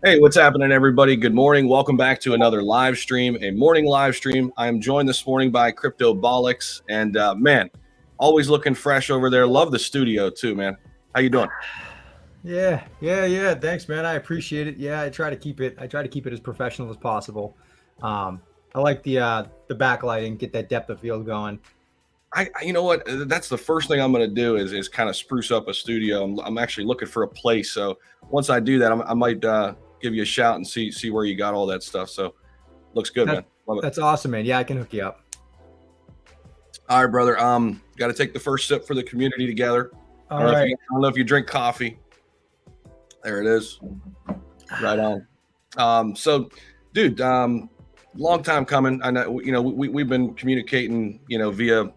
Hey, what's happening, everybody? Good morning. Welcome back to another live stream, a morning live stream. I am joined this morning by CryptoBolix, and man, always looking fresh over there. Love the studio too, man. How you doing? Yeah. Thanks, man. I appreciate it. Yeah, I try to keep it. I try to keep it as professional as possible. I like the backlighting, get that depth of field going. You know what? That's the first thing I'm going to do is kind of spruce up a studio. I'm actually looking for a place, so once I do that, I might give you a shout and see where you got all that stuff. So looks good, man. Love it. That's awesome, man. Yeah, I can hook you up. All right, brother. Got to take the first sip for the community together. All right. I don't know if you drink coffee. There it is. Right on. So, dude, long time coming. I know, we've been communicating, via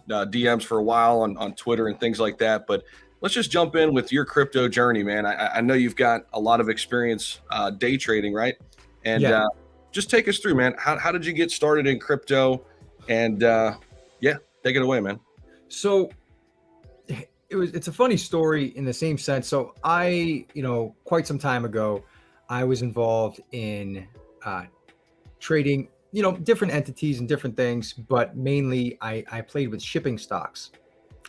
DMs for a while on Twitter and things like that. But let's just jump in with your crypto journey, man. I know you've got a lot of experience day trading, right? And Yeah. just take us through, man. How did you get started in crypto? And yeah, take it away, man. So it's a funny story in the same sense. So quite some time ago, I was involved in trading, different entities and different things, but mainly I played with shipping stocks.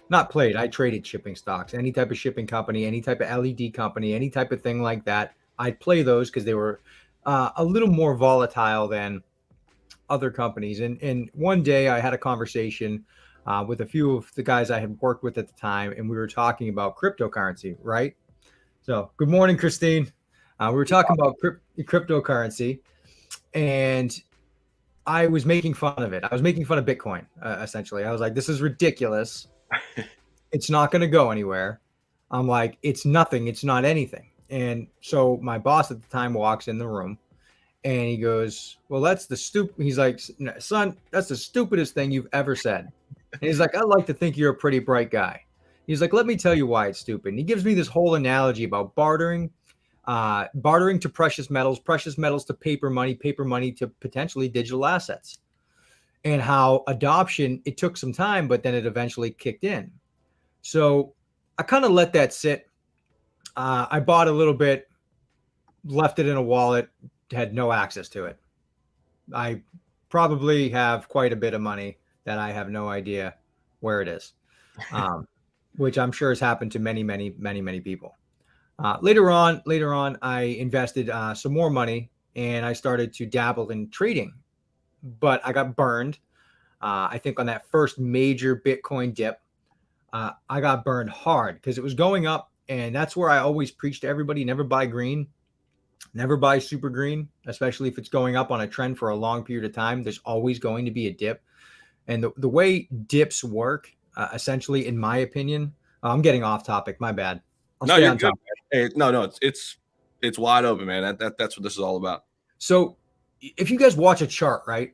Not played, I traded shipping stocks, any type of shipping company, any type of LED company, any type of thing like that. I'd play those because they were a little more volatile than other companies. And one day I had a conversation with a few of the guys I had worked with at the time, and we were talking about cryptocurrency, right? So good morning, Christine. We were talking about cryptocurrency, and I was making fun of it. I was making fun of Bitcoin, essentially. I was like, this is ridiculous. It's not going to go anywhere. I'm like, it's nothing. It's not anything. And so my boss at the time walks in the room and he goes, well, that's the stupid. He's like, son, that's the stupidest thing you've ever said. And he's like, I'd like to think you're a pretty bright guy. He's like, let me tell you why it's stupid. And he gives me this whole analogy about bartering to precious metals to paper money to potentially digital assets, and how adoption, it took some time, but then it eventually kicked in. So I kind of let that sit. I bought a little bit, left it in a wallet, had no access to it. I probably have quite a bit of money that I have no idea where it is, which I'm sure has happened to many people. Later on, I invested some more money and I started to dabble in trading, but I got burned. I think on that first major Bitcoin dip, I got burned hard because it was going up. And that's where I always preach to everybody, never buy green, never buy super green, especially if it's going up on a trend for a long period of time. There's always going to be a dip. And the way dips work, essentially, in my opinion, I'm getting off topic. My bad. No, you're good. Hey, no, it's wide open, man. That's what this is all about. So if you guys watch a chart, right,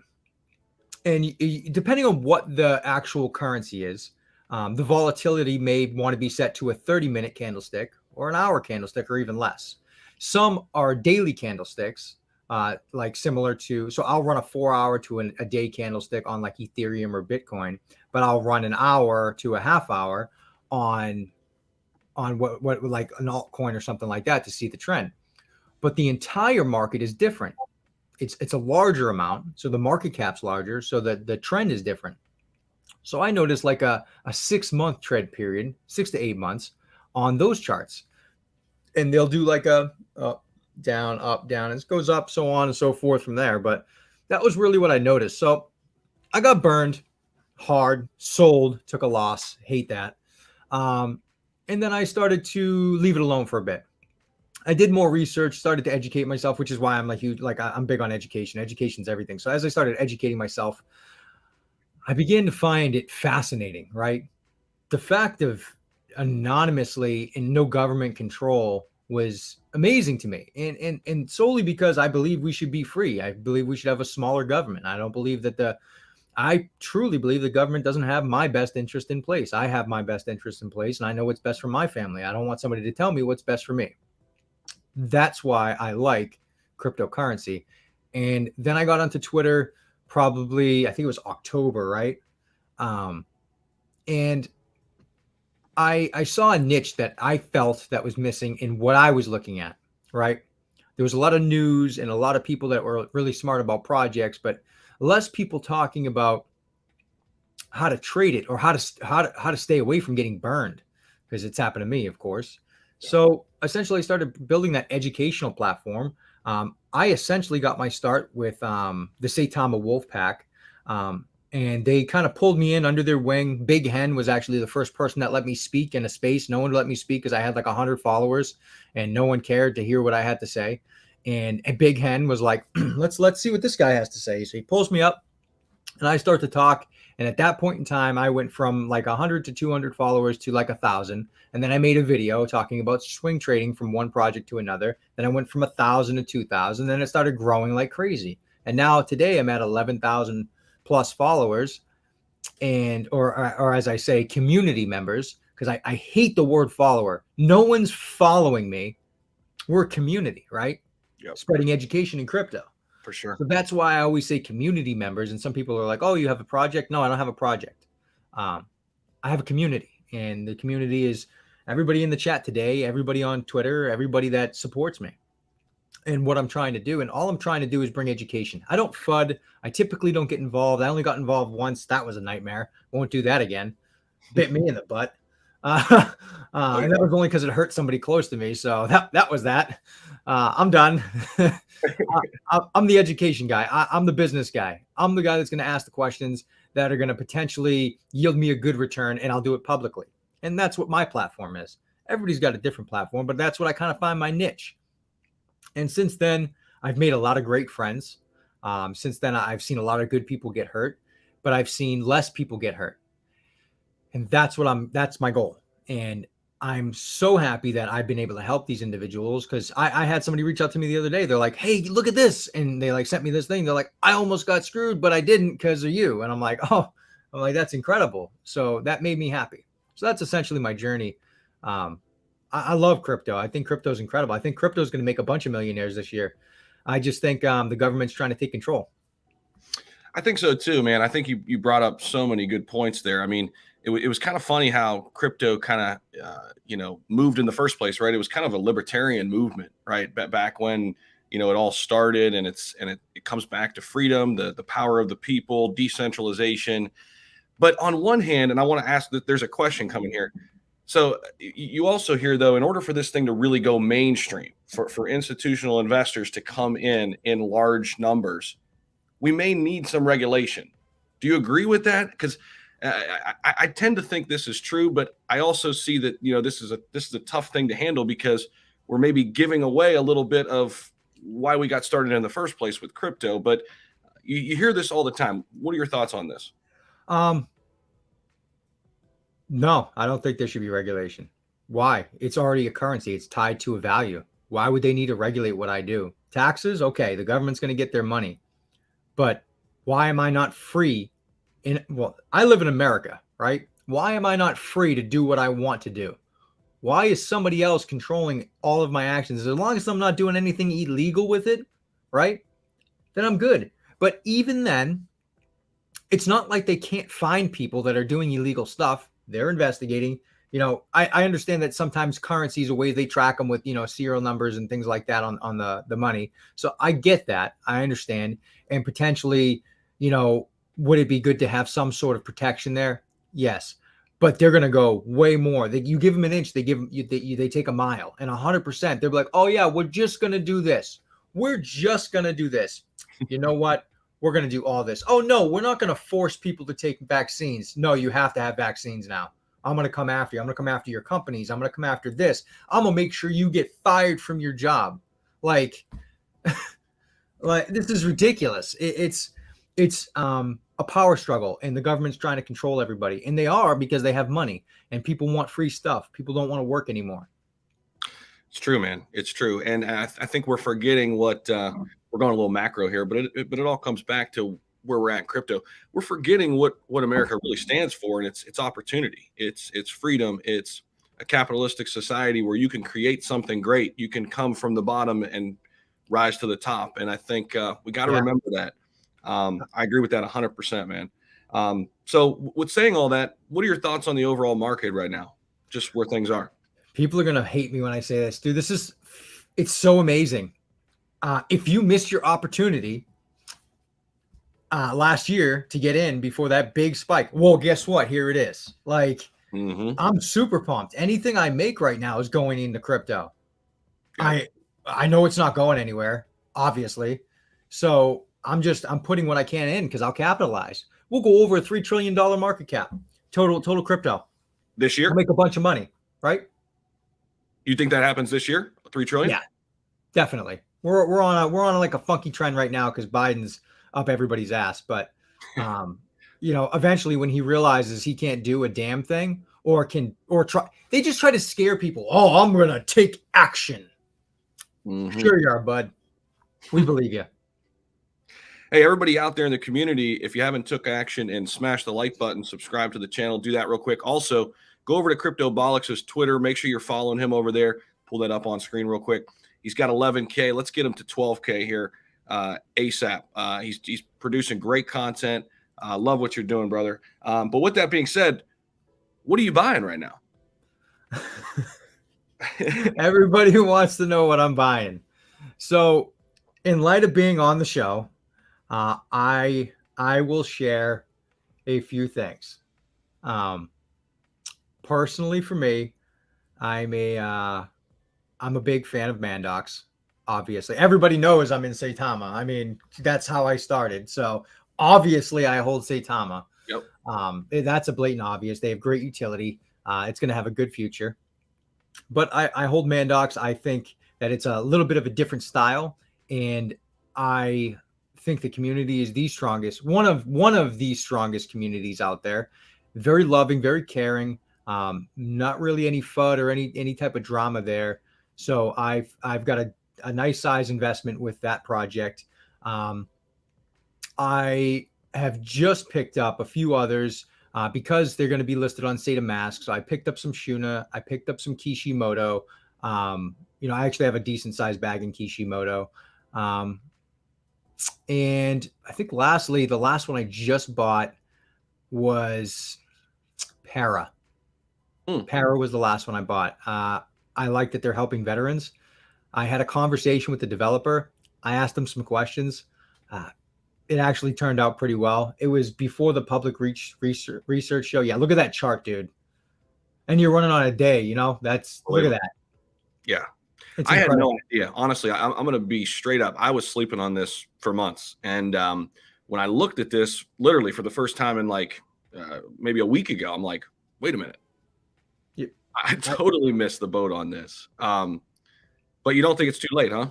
and depending on what the actual currency is, the volatility may want to be set to a 30-minute candlestick or an hour candlestick or even less. Some are daily candlesticks, like similar to, so I'll run a 4-hour to a day candlestick on like Ethereum or Bitcoin, but I'll run an hour to a half hour on what like an altcoin or something like that to see the trend. But the entire market is different. It's a larger amount, so the market cap's larger, so the trend is different. So I noticed like a 6-month trend period, 6 to 8 months on those charts, and they'll do like a up, down, it goes up, so on and so forth from there. But that was really what I noticed. So I got burned hard, sold, took a loss, hate that. And then I started to leave it alone for a bit. I did more research, started to educate myself, which is why I'm I'm big on education. Education's everything. So as I started educating myself, I began to find it fascinating, right? The fact of anonymously and no government control was amazing to me. And solely because I believe we should be free. I believe we should have a smaller government. I truly believe the government doesn't have my best interest in place. I have my best interest in place, and I know what's best for my family. I don't want somebody to tell me what's best for me. That's why I like cryptocurrency. And then I got onto Twitter probably, I think it was October, right? And I saw a niche that I felt that was missing in what I was looking at, right? there was a lot of news and a lot of people that were really smart about projects, but less people talking about how to trade it or how to stay away from getting burned, because it's happened to me, of course. So essentially, I started building that educational platform. I essentially got my start with the Saitama Wolf Pack, and they kind of pulled me in under their wing. Big Hen was actually the first person that let me speak in a space. No one let me speak because I had like 100 followers, and no one cared to hear what I had to say. And Big Hen was like, let's see what this guy has to say. So he pulls me up, and I start to talk. And at that point in time, I went from like 100 to 200 followers to like 1,000. And then I made a video talking about swing trading from one project to another. Then I went from 1,000 to 2,000. Then it started growing like crazy. And now today I'm at 11,000 plus followers, and or as I say, community members, because I hate the word follower. No one's following me. We're a community, right? Yep. Spreading education in crypto. For sure. So that's why I always say community members. And some people are like, oh, you have a project? No, I don't have a project. I have a community. And the community is everybody in the chat today, everybody on Twitter, everybody that supports me. And what I'm trying to do, and all I'm trying to do is bring education. I don't FUD. I typically don't get involved. I only got involved once. That was a nightmare. Won't do that again. Bit me in the butt. And that was only because it hurt somebody close to me. So that was that. I'm done. I'm the education guy. I'm the business guy. I'm the guy that's going to ask the questions that are going to potentially yield me a good return, and I'll do it publicly. And that's what my platform is. Everybody's got a different platform, but that's what I kind of find my niche. And since then, I've made a lot of great friends. Since then, I've seen a lot of good people get hurt, but I've seen less people get hurt. And that's my goal. And I'm so happy that I've been able to help these individuals, because I had somebody reach out to me the other day. They're like, hey, look at this. And they like sent me this thing. They're like, I almost got screwed, but I didn't because of you. And I'm like, that's incredible. So that made me happy. So that's essentially my journey. I love crypto. I think crypto is incredible. I think crypto is going to make a bunch of millionaires this year. I just think the government's trying to take control. I think so too, man. I think you brought up so many good points there. I mean, it was kind of funny how crypto kind of, moved in the first place, right? It was kind of a libertarian movement, right? Back when, it all started, and it comes back to freedom, the power of the people, decentralization. But on one hand, and I want to ask that there's a question coming here. So you also hear, though, in order for this thing to really go mainstream, for institutional investors to come in large numbers, we may need some regulation. Do you agree with that? Because I tend to think this is true, but I also see that this is a tough thing to handle, because we're maybe giving away a little bit of why we got started in the first place with crypto. But you hear this all the time. What are your thoughts on this? No, I don't think there should be regulation. Why? It's already a currency. It's tied to a value. Why would they need to regulate what I do? Taxes? Okay, the government's going to get their money. But why am I not free? I live in America, right? Why am I not free to do what I want to do? Why is somebody else controlling all of my actions? As long as I'm not doing anything illegal with it, right? Then I'm good. But even then, it's not like they can't find people that are doing illegal stuff. They're investigating. I understand that sometimes currencies are ways they track them with, serial numbers and things like that on the money. So I get that. I understand. And potentially, would it be good to have some sort of protection there? Yes. But they're going to go way more. You give them an inch, they take a mile, and 100%. They'll be like, oh yeah, we're just going to do this. We're just going to do this. You know what? We're going to do all this. Oh no, we're not going to force people to take vaccines. No, you have to have vaccines now. I'm going to come after you. I'm going to come after your companies. I'm going to come after this. I'm going to make sure you get fired from your job. Like this is ridiculous. It's a power struggle, and the government's trying to control everybody. And they are, because they have money, and people want free stuff. People don't want to work anymore. It's true, man. It's true. And I think we're forgetting what we're going a little macro here, but it all comes back to where we're at in crypto. We're forgetting what America really stands for, and it's opportunity. It's freedom. It's a capitalistic society where you can create something great. You can come from the bottom and rise to the top. And I think we got to remember that. I agree with that 100%, man. So with saying all that, what are your thoughts on the overall market right now? Just where things are. People are going to hate me when I say this, dude. It's so amazing. If you missed your opportunity last year to get in before that big spike, well, guess what? Here it is. Like, I'm super pumped. Anything I make right now is going into crypto. Yep. I know it's not going anywhere, obviously. So I'm putting what I can in because I'll capitalize. We'll go over a $3 trillion market cap, total crypto this year. I'll make a bunch of money, right? You think that happens this year? 3 trillion? Yeah, definitely. We're on like a funky trend right now because Biden's up everybody's ass. But eventually when he realizes he can't do a damn thing or try, they just try to scare people. Oh, I'm gonna take action. Sure you are, bud. We believe you. Hey, everybody out there in the community, if you haven't took action and smash the like button, subscribe to the channel, do that real quick. Also, go over to CryptoBolix's Twitter. Make sure you're following him over there. Pull that up on screen real quick. He's got 11K. Let's get him to 12K here ASAP. He's producing great content. Love what you're doing, brother. But with that being said, what are you buying right now? Everybody who wants to know what I'm buying. So in light of being on the show, I will share a few things. Personally for me, I'm a big fan of Mandox. Obviously, everybody knows I'm in Saitama. I mean, that's how I started. So obviously I hold Saitama. Yep. That's a blatant obvious. They have great utility. It's going to have a good future. But I hold Mandox. I think that it's a little bit of a different style, and I think the community is the strongest, one of the strongest communities out there. Very loving, very caring. Not really any FUD or any type of drama there. So I've got a nice size investment with that project. I have just picked up a few others because they're going to be listed on State of Mask. So I picked up some Shuna. I picked up some Kishimoto. I actually have a decent sized bag in Kishimoto. And I think lastly, the last one I just bought was Para. Para was the last one I bought. I like that they're helping veterans. I had a conversation with the developer. I asked them some questions. It actually turned out pretty well. It was before the public research show. Yeah, look at that chart, dude. And you're running on a day, look at that. Yeah. I had no idea. Honestly, I'm going to be straight up. I was sleeping on this for months. And when I looked at this literally for the first time in like maybe a week ago, I'm like, wait a minute. I totally missed the boat on this. But you don't think it's too late, huh?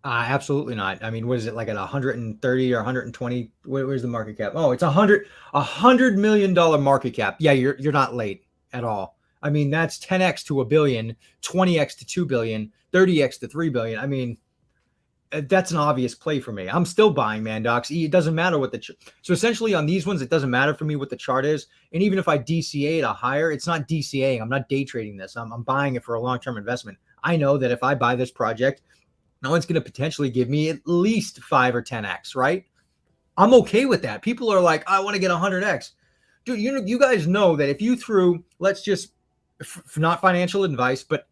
Absolutely not. I mean, what is it, like at 130 or 120? Where's the market cap? Oh, it's $100 million market cap. Yeah, you're not late at all. I mean, that's 10x to $1 billion, 20x to $2 billion, 30x to $3 billion. I mean, that's an obvious play for me. I'm still buying Mandox. It doesn't matter what so essentially on these ones, it doesn't matter for me what the chart is. And even if I DCA it a higher, it's not DCAing. I'm not day trading this. I'm buying it for a long-term investment. I know that if I buy this project, no one's going to potentially give me at least 5 or 10x, right? I'm okay with that. People are like, I want to get 100x. Dude, you guys know that if you threw, let's just, not financial advice, but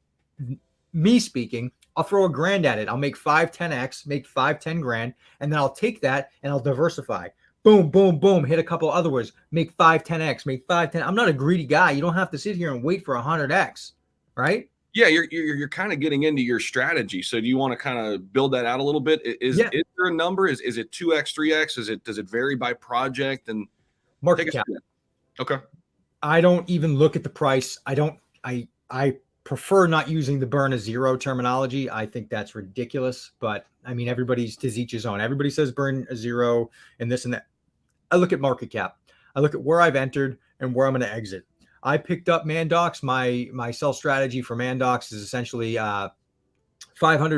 me speaking, I'll throw $1,000 at it. I'll make 5, 10x, make 5, 10 grand, and then I'll take that and I'll diversify. Boom, boom, boom. Hit a couple other words. Make 5, 10x, make 5, 10. I'm not a greedy guy. You don't have to sit here and wait for 100x, right? Yeah, you're kind of getting into your strategy. So do you want to kind of build that out a little bit? Is there a number? Is it 2x, 3x? Does it vary by project and market cap? Okay. I don't even look at the price. I prefer not using the burn a zero terminology. I think that's ridiculous. But I mean, everybody's to each his own. Everybody says burn a zero and this and that. I look at market cap. I look at where I've entered and where I'm going to exit. I picked up Mandox. My sell strategy for Mandox is essentially $500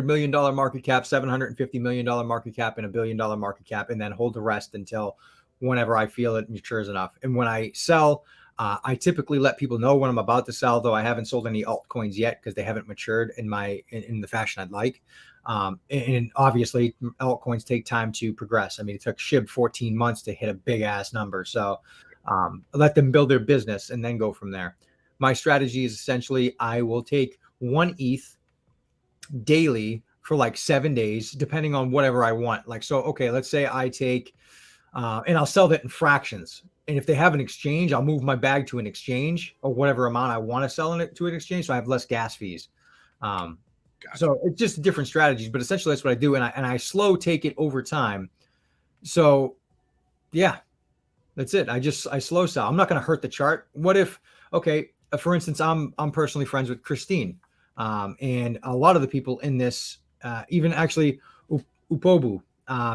million market cap, $750 million market cap, and $1 billion market cap, and then hold the rest until whenever I feel it matures enough. And when I sell, I typically let people know when I'm about to sell, though I haven't sold any altcoins yet because they haven't matured in the fashion I'd like. And obviously, altcoins take time to progress. I mean, it took SHIB 14 months to hit a big ass number. So let them build their business and then go from there. My strategy is essentially I will take 1 ETH daily for like 7 days, depending on whatever I want. Like, so, okay, let's say I take, and I'll sell that in fractions. And if they have an exchange, I'll move my bag to an exchange or whatever amount I want to sell it to an exchange. So I have less gas fees. Gotcha. So it's just different strategies, but essentially that's what I do. And I slow take it over time. So yeah, that's it. I slow sell. I'm not going to hurt the chart. What if, okay, for instance, I'm personally friends with Christine. And a lot of the people in this, even actually Upobu,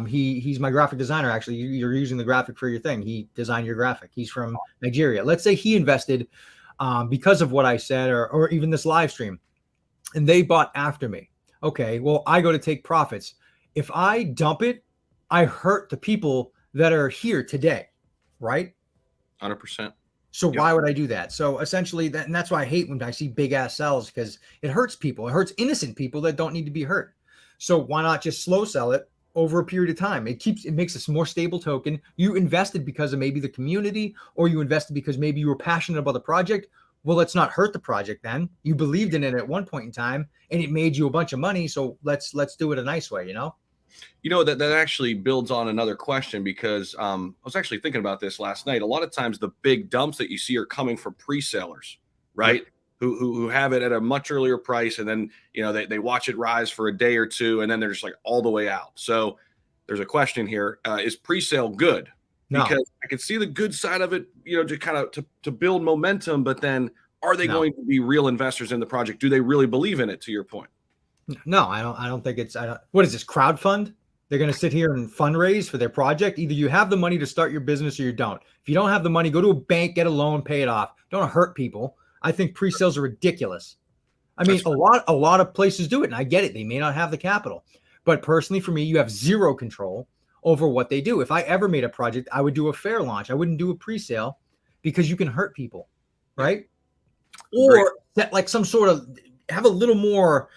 he's my graphic designer. Actually, you're using the graphic for your thing. He designed your graphic. He's from Nigeria. Let's say he invested because of what I said, or even this live stream, and they bought after me. Okay, well, I go to take profits. If I dump it, I hurt the people that are here today, right? 100%. So why would I do that? So essentially, and that's why I hate when I see big ass sells, because it hurts people. It hurts innocent people that don't need to be hurt. So why not just slow sell it over a period of time? It makes us a more stable token. You invested because of maybe the community, or you invested because maybe you were passionate about the project. Well, let's not hurt the project then. You believed in it at one point in time and it made you a bunch of money. So let's do it a nice way, that actually builds on another question, because I was actually thinking about this last night. A lot of times the big dumps that you see are coming from pre-sellers, right? Yep. Who have it at a much earlier price, and then they watch it rise for a day or two, and then they're just like all the way out. So there's a question here: is pre-sale good? No. Because I can see the good side of it, to kind of to build momentum, but then are they going to be real investors in the project? Do they really believe in it? To your point. No, I don't think it's, what is this, crowdfund? They're going to sit here and fundraise for their project. Either you have the money to start your business or you don't. If you don't have the money, go to a bank, get a loan, pay it off. Don't hurt people. I think pre-sales are ridiculous. I mean, a lot of places do it, and I get it. They may not have the capital, but personally for me, you have zero control over what they do. If I ever made a project, I would do a fair launch. I wouldn't do a pre-sale, because you can hurt people, right? Or that, like, some sort of, have a little more,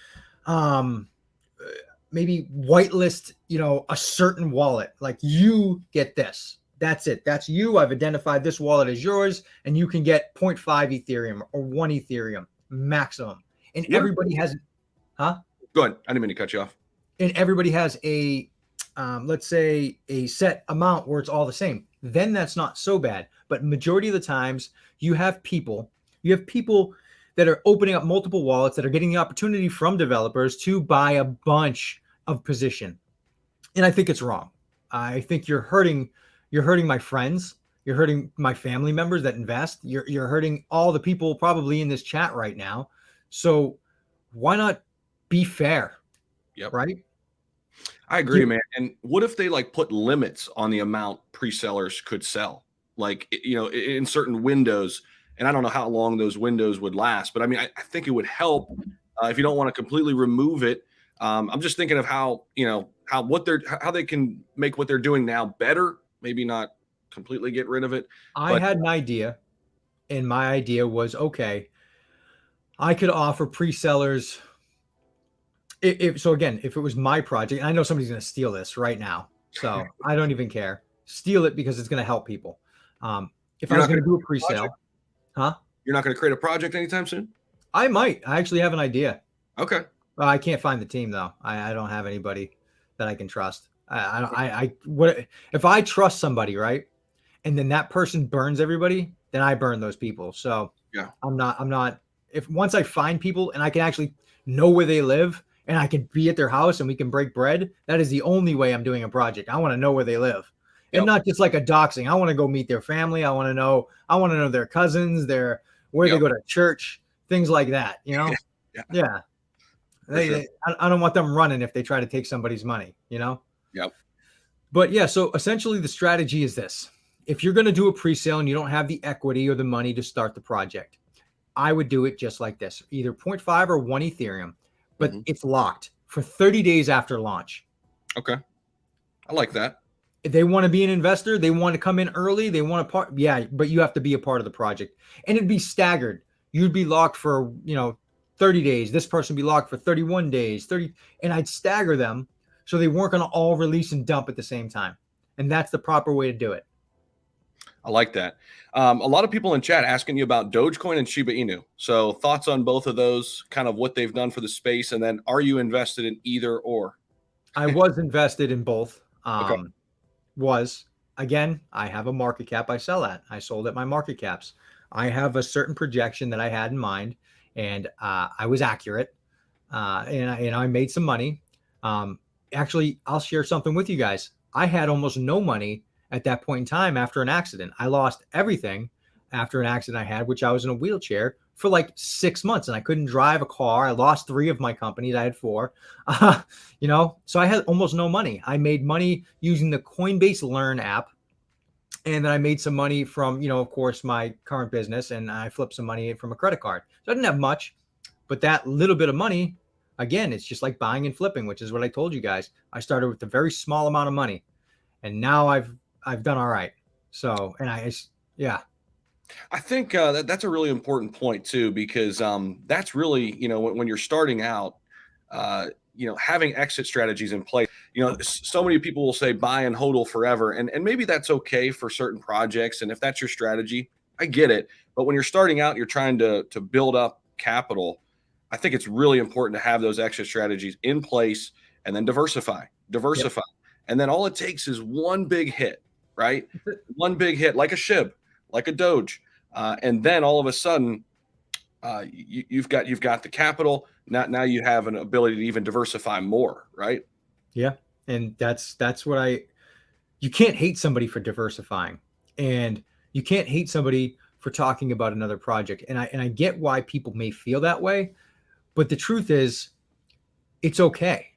maybe whitelist, a certain wallet, like, you get this, that's it, that's you. I've identified this wallet as yours, and you can get 0.5 Ethereum or 1 Ethereum maximum. And everybody has, Go ahead. I didn't mean to cut you off. And everybody has a, let's say, a set amount where it's all the same. Then that's not so bad. But majority of the times you have people that are opening up multiple wallets, that are getting the opportunity from developers to buy a bunch of position. And I think it's wrong. I think you're hurting my friends. You're hurting my family members that invest. You're hurting all the people probably in this chat right now. So why not be fair? Yep. Right. I agree, man. And what if they put limits on the amount pre-sellers could sell, in certain windows? And I don't know how long those windows would last, but I mean, I think it would help if you don't want to completely remove it. I'm just thinking of how they can make what they're doing now better. Maybe not completely get rid of it. I had an idea, and my idea was, okay, I could offer pre-sellers. So again, if it was my project, and I know somebody's going to steal this right now, so I don't even care. Steal it, because it's going to help people. If I was going to do a pre-sale, You're not going to create a project anytime soon? I might. I actually have an idea. Okay. I can't find the team though. I don't have anybody that I can trust. If I trust somebody, right, and then that person burns everybody, then I burn those people. So yeah, I'm not. If once I find people and I can actually know where they live, and I can be at their house and we can break bread, that is the only way I'm doing a project. I want to know where they live, and not just like a doxing. I want to go meet their family. I want to know their cousins, where they go to church, things like that. Yeah. I don't want them running if they try to take somebody's money. Yep. But yeah, so essentially the strategy is this: if you're going to do a pre-sale and you don't have the equity or the money to start the project, I would do it just like this: either 0.5 or 1 Ethereum. But it's locked for 30 days after launch. Okay. I like that. If they want to be an investor, they want to come in early, they want to but you have to be a part of the project. And it'd be staggered. You'd be locked for, 30 days. This person would be locked for 31 days, 30. And I'd stagger them so they weren't going to all release and dump at the same time. And that's the proper way to do it. I like that. A lot of people in chat asking you about Dogecoin and Shiba Inu. So thoughts on both of those, kind of what they've done for the space, and then are you invested in either or? I was invested in both. Okay. Again, I have a market cap I sell at. I sold at my market caps. I have a certain projection that I had in mind, and I was accurate, and I made some money. Actually, I'll share something with you guys. I had almost no money at that point in time after an accident. I lost everything after an accident I had, which I was in a wheelchair for like 6 months, and I couldn't drive a car. I lost 3 of my companies. I had 4, so I had almost no money. I made money using the Coinbase Learn app. And then I made some money from, of course, my current business, and I flipped some money from a credit card. So I didn't have much, but that little bit of money, again, it's just like buying and flipping, which is what I told you guys. I started with a very small amount of money, and now I've done all right. So, yeah. I think that's a really important point too, because that's really, when you're starting out, having exit strategies in place. So many people will say buy and hodl forever, and maybe that's okay for certain projects. And if that's your strategy, I get it. But when you're starting out, you're trying to build up capital. I think it's really important to have those exit strategies in place, and then diversify. Yep. And then all it takes is one big hit, right? One big hit, like a SHIB, like a Doge, and then all of a sudden, you've got the capital. Now you have an ability to even diversify more, right? Yeah, and that's what you can't hate somebody for diversifying, and you can't hate somebody for talking about another project. And I get why people may feel that way, but the truth is, it's okay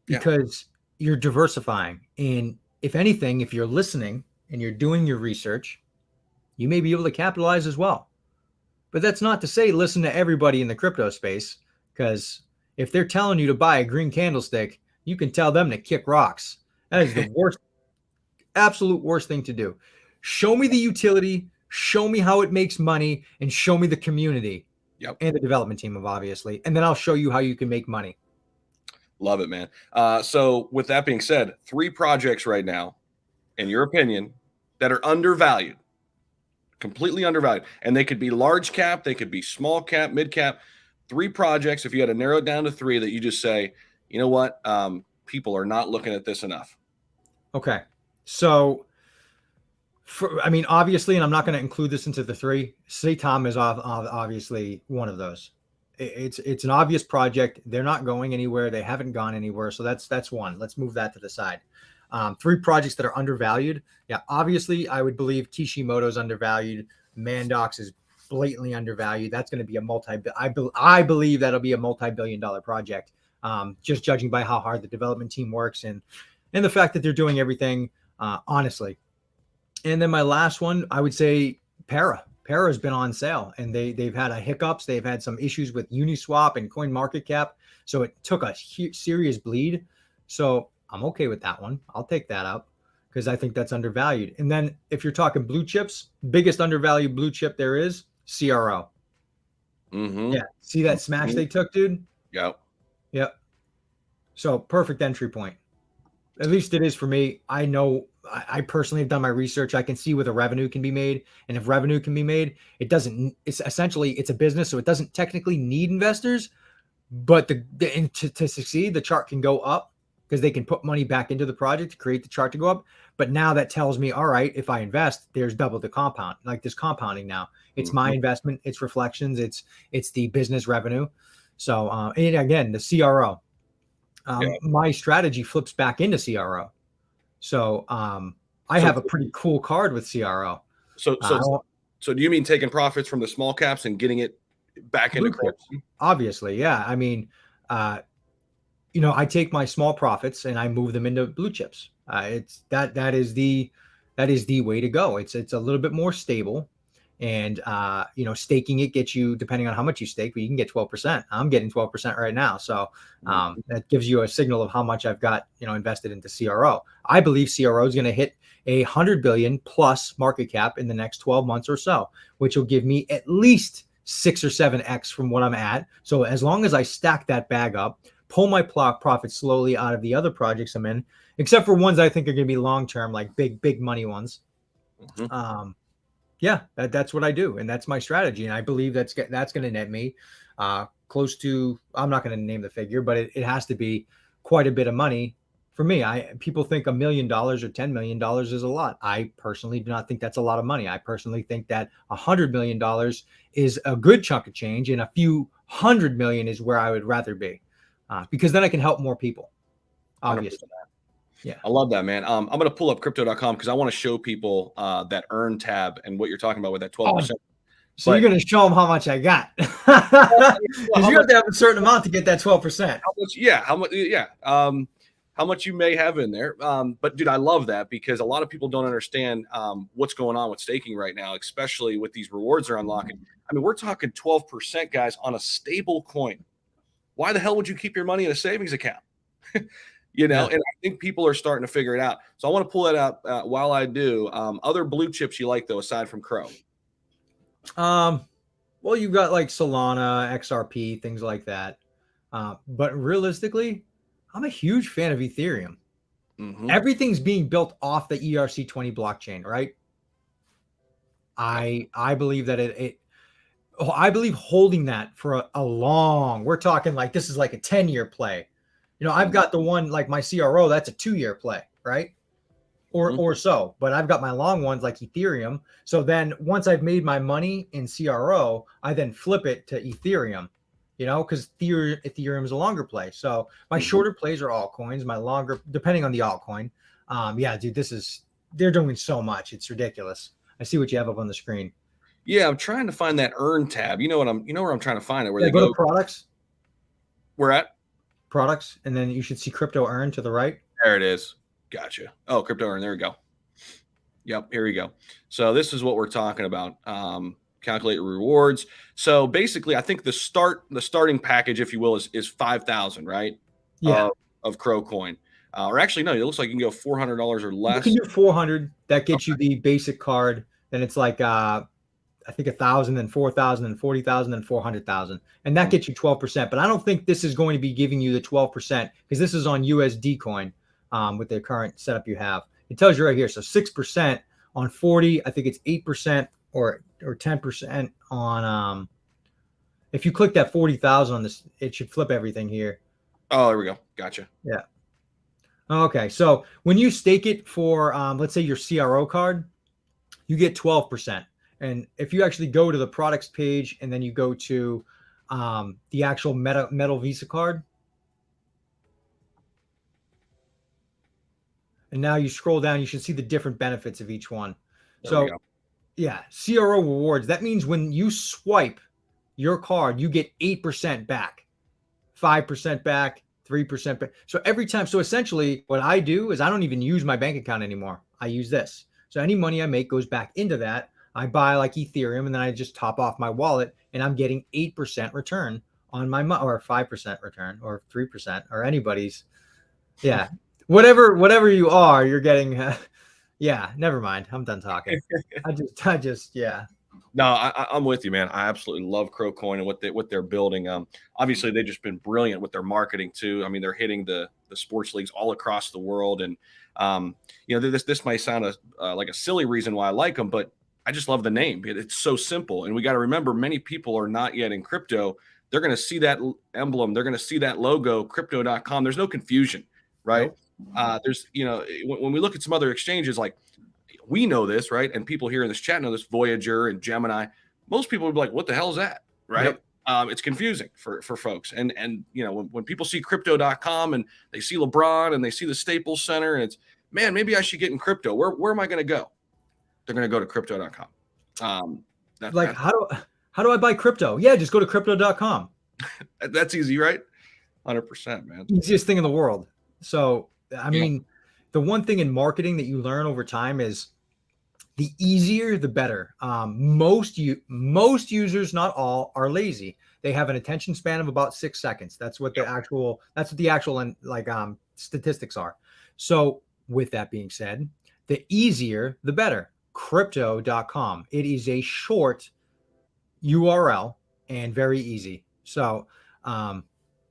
because you're diversifying. And if anything, if you're listening and you're doing your research, you may be able to capitalize as well. But that's not to say listen to everybody in the crypto space, because if they're telling you to buy a green candlestick, you can tell them to kick rocks. That is the worst, absolute worst thing to do. Show me the utility, show me how it makes money, and show me the community and the development team, obviously. And then I'll show you how you can make money. Love it, man. So with that being said, 3 projects right now, in your opinion, that are undervalued. Completely undervalued. And they could be large cap, they could be small cap, mid cap. 3 projects, if you had to narrow it down to 3 that you just say, you know what, people are not looking at this enough. Okay. So, obviously, and I'm not going to include this into the 3, Satom is obviously one of those. It's an obvious project. They're not going anywhere. They haven't gone anywhere. So that's one. Let's move that to the side. 3 projects that are undervalued. Yeah, obviously, I would believe Kishimoto's undervalued. Mandox is blatantly undervalued. That's going to be I believe that'll be a multi-billion-dollar project. Just judging by how hard the development team works and the fact that they're doing everything honestly. And then my last one, I would say Para. Para has been on sale, and they've had hiccups. They've had some issues with Uniswap and CoinMarketCap, so it took a serious bleed. So I'm okay with that one. I'll take that up because I think that's undervalued. And then if you're talking blue chips, biggest undervalued blue chip there is CRO. Mm-hmm. Yeah. See that smash they took, dude? Yep. So perfect entry point. At least it is for me. I know I personally have done my research. I can see where the revenue can be made. And if revenue can be made, it's essentially, it's a business. So it doesn't technically need investors, but to succeed, the chart can go up because they can put money back into the project to create the chart to go up. But now that tells me, all right, if I invest, there's double the compound, like this compounding now. It's my investment, it's reflections, it's the business revenue. So, and again, the CRO. My strategy flips back into CRO. So I have a pretty cool card with CRO. So do you mean taking profits from the small caps and getting it back into crypto? Obviously, yeah. I mean, I take my small profits and I move them into blue chips. That is the way to go. It's a little bit more stable. And, staking it gets you, depending on how much you stake, but you can get 12%. I'm getting 12% right now. So that gives you a signal of how much I've got, invested into CRO. I believe CRO is going to hit 100 billion plus market cap in the next 12 months or so, which will give me at least 6 or 7x from what I'm at. So as long as I stack that bag up, pull my profit slowly out of the other projects I'm in, except for ones I think are going to be long-term, like big money ones. Yeah, that's what I do, and that's my strategy, and I believe that's going to net me close to. I'm not going to name the figure, but it has to be quite a bit of money for me. People think $1 million or $10 million is a lot. I personally do not think that's a lot of money. I personally think that $100 million is a good chunk of change, and a few hundred million is where I would rather be, because then I can help more people. Obviously. 100%. Yeah. I love that, man. I'm going to pull up crypto.com because I want to show people that earn tab and what you're talking about with that 12%. So you're going to show them how much I got. Because you have to have a certain amount to get that 12%. How much? Yeah. How much? Yeah. How much you may have in there. But dude, I love that because a lot of people don't understand what's going on with staking right now, especially with these rewards they're unlocking. I mean, we're talking 12%, guys, on a stable coin. Why the hell would you keep your money in a savings account? And I think people are starting to figure it out. So I want to pull that out while I do. Other blue chips you like, though, aside from Crow? Well, you've got like Solana, XRP, things like that. But realistically, I'm a huge fan of Ethereum. Everything's being built off the ERC20 blockchain, right? I believe that I believe holding that for a long, we're talking like this is like a 10-year play. I've got the one like my CRO, that's a 2-year play, right? Or so. But I've got my long ones like Ethereum. So then once I've made my money in CRO, I then flip it to Ethereum, because Ethereum is a longer play. So my shorter plays are altcoins, my longer, depending on the altcoin. Yeah, dude, they're doing so much. It's ridiculous. I see what you have up on the screen. Yeah, I'm trying to find that earn tab. You know where I'm trying to find it, where they go to products. Where at? Products, and then you should see crypto earn to the right. There it is. Gotcha. Oh, crypto earn. There we go. Yep. Here we go. So this is what we're talking about. Calculate rewards. So basically, I think the starting package, if you will, is 5,000, right? Yeah. Of Crow coin. Or actually, no. It looks like you can go $400 or less. You can do 400. That gets you the basic card. Then it's like I think 1,000, then 4,000, then 40,000, then 400,000, and that gets you 12%. But I don't think this is going to be giving you the 12% because this is on USD coin with the current setup you have. It tells you right here. So 6% on 40. I think it's 8% or 10% on. If you click that 40,000 on this, it should flip everything here. Oh, there we go. Gotcha. Yeah. Okay. So when you stake it for, let's say your CRO card, you get 12%. And if you actually go to the products page and then you go to the actual metal Visa card, and now you scroll down, you should see the different benefits of each one. So yeah, CRO rewards. That means when you swipe your card, you get 8% back, 5% back, 3% back. So every time, so essentially what I do is I don't even use my bank account anymore. I use this. So any money I make goes back into that. I buy like Ethereum and then I just top off my wallet and I'm getting 8% return on my or 5% return or 3% or anybody's. Yeah. Whatever you are, you're getting. Yeah. Never mind. I'm done talking. I just, yeah. No, I'm with you, man. I absolutely love Crow Coin and what they're building. Obviously they've just been brilliant with their marketing too. I mean, they're hitting the sports leagues all across the world. And, this might sound like a silly reason why I like them, but I just love the name. It's so simple. And we got to remember, many people are not yet in crypto. They're going to see that emblem. They're going to see that logo, crypto.com. There's no confusion, right? Nope. There's, when we look at some other exchanges, like we know this, right? And people here in this chat know this, Voyager and Gemini. Most people would be like, what the hell is that? Right. Yep. It's confusing for folks. And when people see crypto.com and they see LeBron and they see the Staples Center and it's, man, maybe I should get in crypto. Where am I going to go? They're going to go to crypto.com. How do I buy crypto? Yeah, just go to crypto.com. That's easy, right? 100%, man. Easiest thing in the world. So, I mean, the one thing in marketing that you learn over time is the easier, the better. Most users, not all, are lazy. They have an attention span of about 6 seconds. That's what the actual statistics are. So with that being said, the easier, the better. Crypto.com. It is a short URL and very easy. So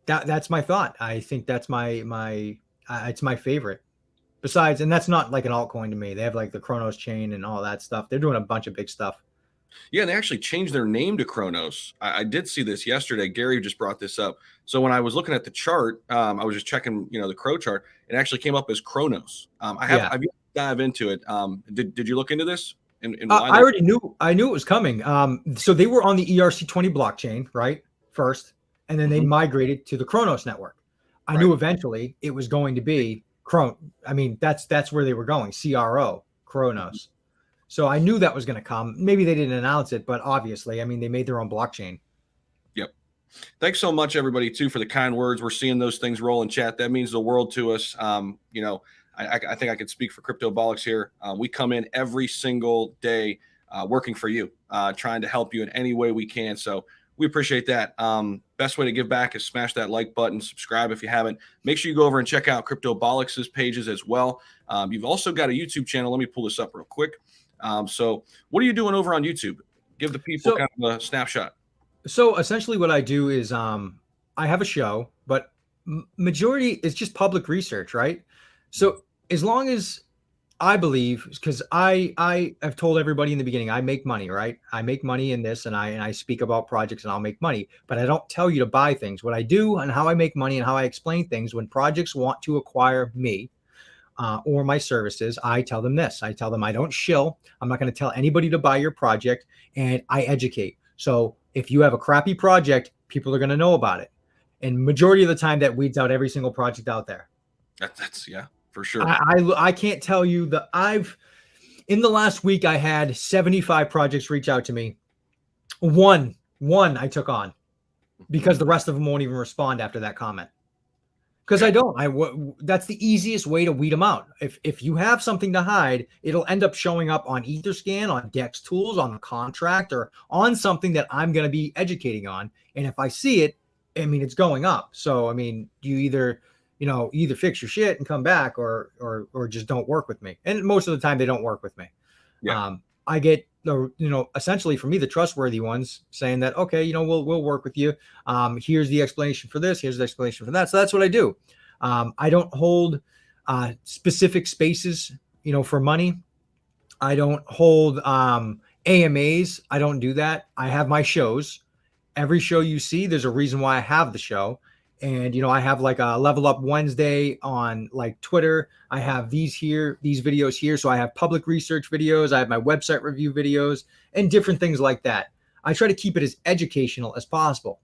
that's my thought. I think that's my it's my favorite. Besides, and that's not like an altcoin to me. They have like the Kronos chain and all that stuff. They're doing a bunch of big stuff. Yeah, they actually changed their name to Kronos. I did see this yesterday. Gary just brought this up. So when I was looking at the chart, I was just checking, the Crow chart. It actually came up as Kronos. I've yet to dive into it. Did you look into this? I already knew. I knew it was coming. So they were on the ERC20 blockchain, right? First, and then they migrated to the Kronos network. I knew eventually it was going to be that's where they were going. Kronos. So I knew that was going to come. Maybe they didn't announce it, but obviously, they made their own blockchain. Yep. Thanks so much, everybody, too, for the kind words. We're seeing those things roll in chat. That means the world to us. I think I could speak for CryptoBolix here. We come in every single day working for you, trying to help you in any way we can. So we appreciate that. Best way to give back is smash that like button, subscribe if you haven't. Make sure you go over and check out CryptoBolix's pages as well. You've also got a YouTube channel. Let me pull this up real quick. So what are you doing over on YouTube? Give the people kind of a snapshot. So essentially what I do is I have a show, but majority is just public research, right? So as long as I believe, because I have told everybody in the beginning, I make money, right? I make money in this, and I speak about projects and I'll make money, but I don't tell you to buy things. What I do and how I make money and how I explain things, when projects want to acquire me or my services, I tell them this. I tell them I don't shill. I'm not going to tell anybody to buy your project, and I educate. So if you have a crappy project, people are going to know about it. And majority of the time that weeds out every single project out there. That's for sure. I can't tell you that in the last week, I had 75 projects reach out to me. One I took on because the rest of them won't even respond after that comment. Because that's the easiest way to weed them out. If you have something to hide, it'll end up showing up on Etherscan, on Dex Tools, on the contract, or on something that I'm going to be educating on. And if I see it, it's going up. So, you either fix your shit and come back or just don't work with me. And most of the time they don't work with me. Yeah. I get essentially for me, the trustworthy ones saying that, okay, we'll work with you. Here's the explanation for this. Here's the explanation for that. So that's what I do. I don't hold specific spaces, for money. I don't hold AMAs. I don't do that. I have my shows. Every show you see, there's a reason why I have the show. And, I have like a Level Up Wednesday on like Twitter. I have these videos here. So I have public research videos. I have my website review videos and different things like that. I try to keep it as educational as possible.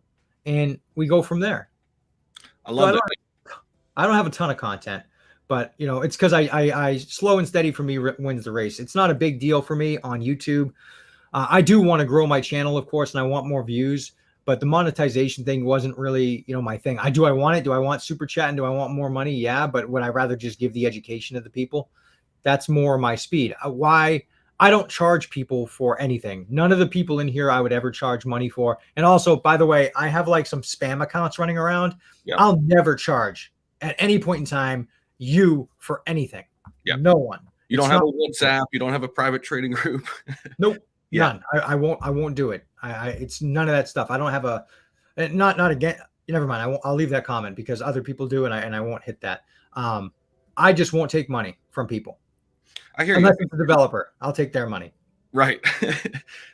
And we go from there. I love it. I don't have a ton of content, but, it's because I slow and steady for me wins the race. It's not a big deal for me on YouTube. I do want to grow my channel, of course, and I want more views. But the monetization thing wasn't really, my thing. Do I want it? Do I want super chat and do I want more money? Yeah. But would I rather just give the education to the people? That's more my speed. Why? I don't charge people for anything. None of the people in here I would ever charge money for. And also, by the way, I have like some spam accounts running around. Yep. I'll never charge at any point in time you for anything. Yep. No one. You don't have a WhatsApp. You don't have a private trading group. Nope. Yeah. None. I won't do it. It's none of that stuff. I don't have not again. Never mind. I'll leave that comment because other people do, and I won't hit that. I just won't take money from people. I hear unless it's a developer, I'll take their money. Right.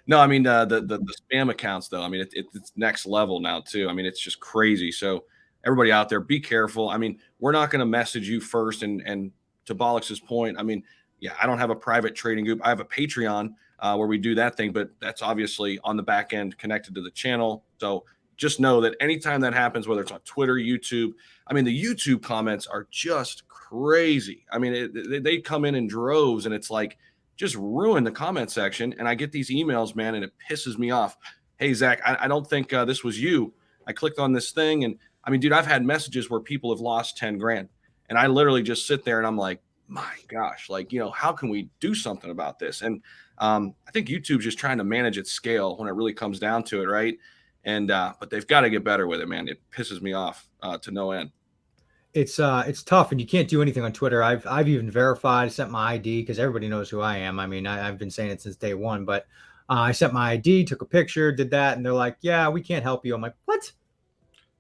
No, the spam accounts though. It's next level now too. It's just crazy. So everybody out there, be careful. We're not going to message you first. And to Bolix's point, I don't have a private trading group. I have a Patreon. Where we do that thing, but that's obviously on the back end connected to the channel. So just know that anytime that happens, whether it's on Twitter, YouTube, the YouTube comments are just crazy. They come in droves and it's like, just ruin the comment section. And I get these emails, man, and it pisses me off. Hey, Zach, I don't think this was you. I clicked on this thing. And dude, I've had messages where people have lost 10 grand. And I literally just sit there and I'm like, my gosh, how can we do something about this? And I think YouTube's just trying to manage its scale when it really comes down to it, right? And but they've got to get better with it, man. It pisses me off to no end. It's tough, and you can't do anything on Twitter. I've even verified, sent my ID because everybody knows who I am. I've been saying it since day one, but I sent my ID, took a picture, did that, and they're like, "Yeah, we can't help you." I'm like, "What?"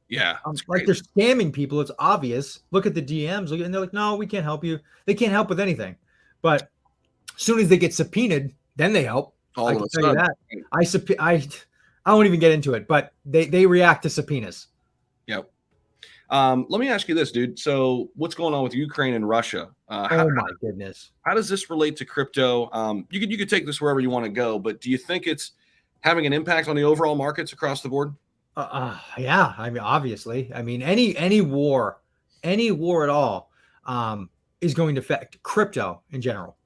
Yeah, it's Like crazy. they're scamming people. It's obvious. Look at the DMs, and they're like, "No, we can't help you." They can't help with anything. But as soon as they get subpoenaed, then they help. I All of can a tell you sudden. that. I won't even get into it, but they react to subpoenas. Yep. Let me ask you this, dude. So, what's going on with Ukraine and Russia? Oh my goodness. How does this relate to crypto? You could take this wherever you want to go, but do you think it's having an impact on the overall markets across the board? Yeah. I mean, obviously. I mean, any war at all, is going to affect crypto in general.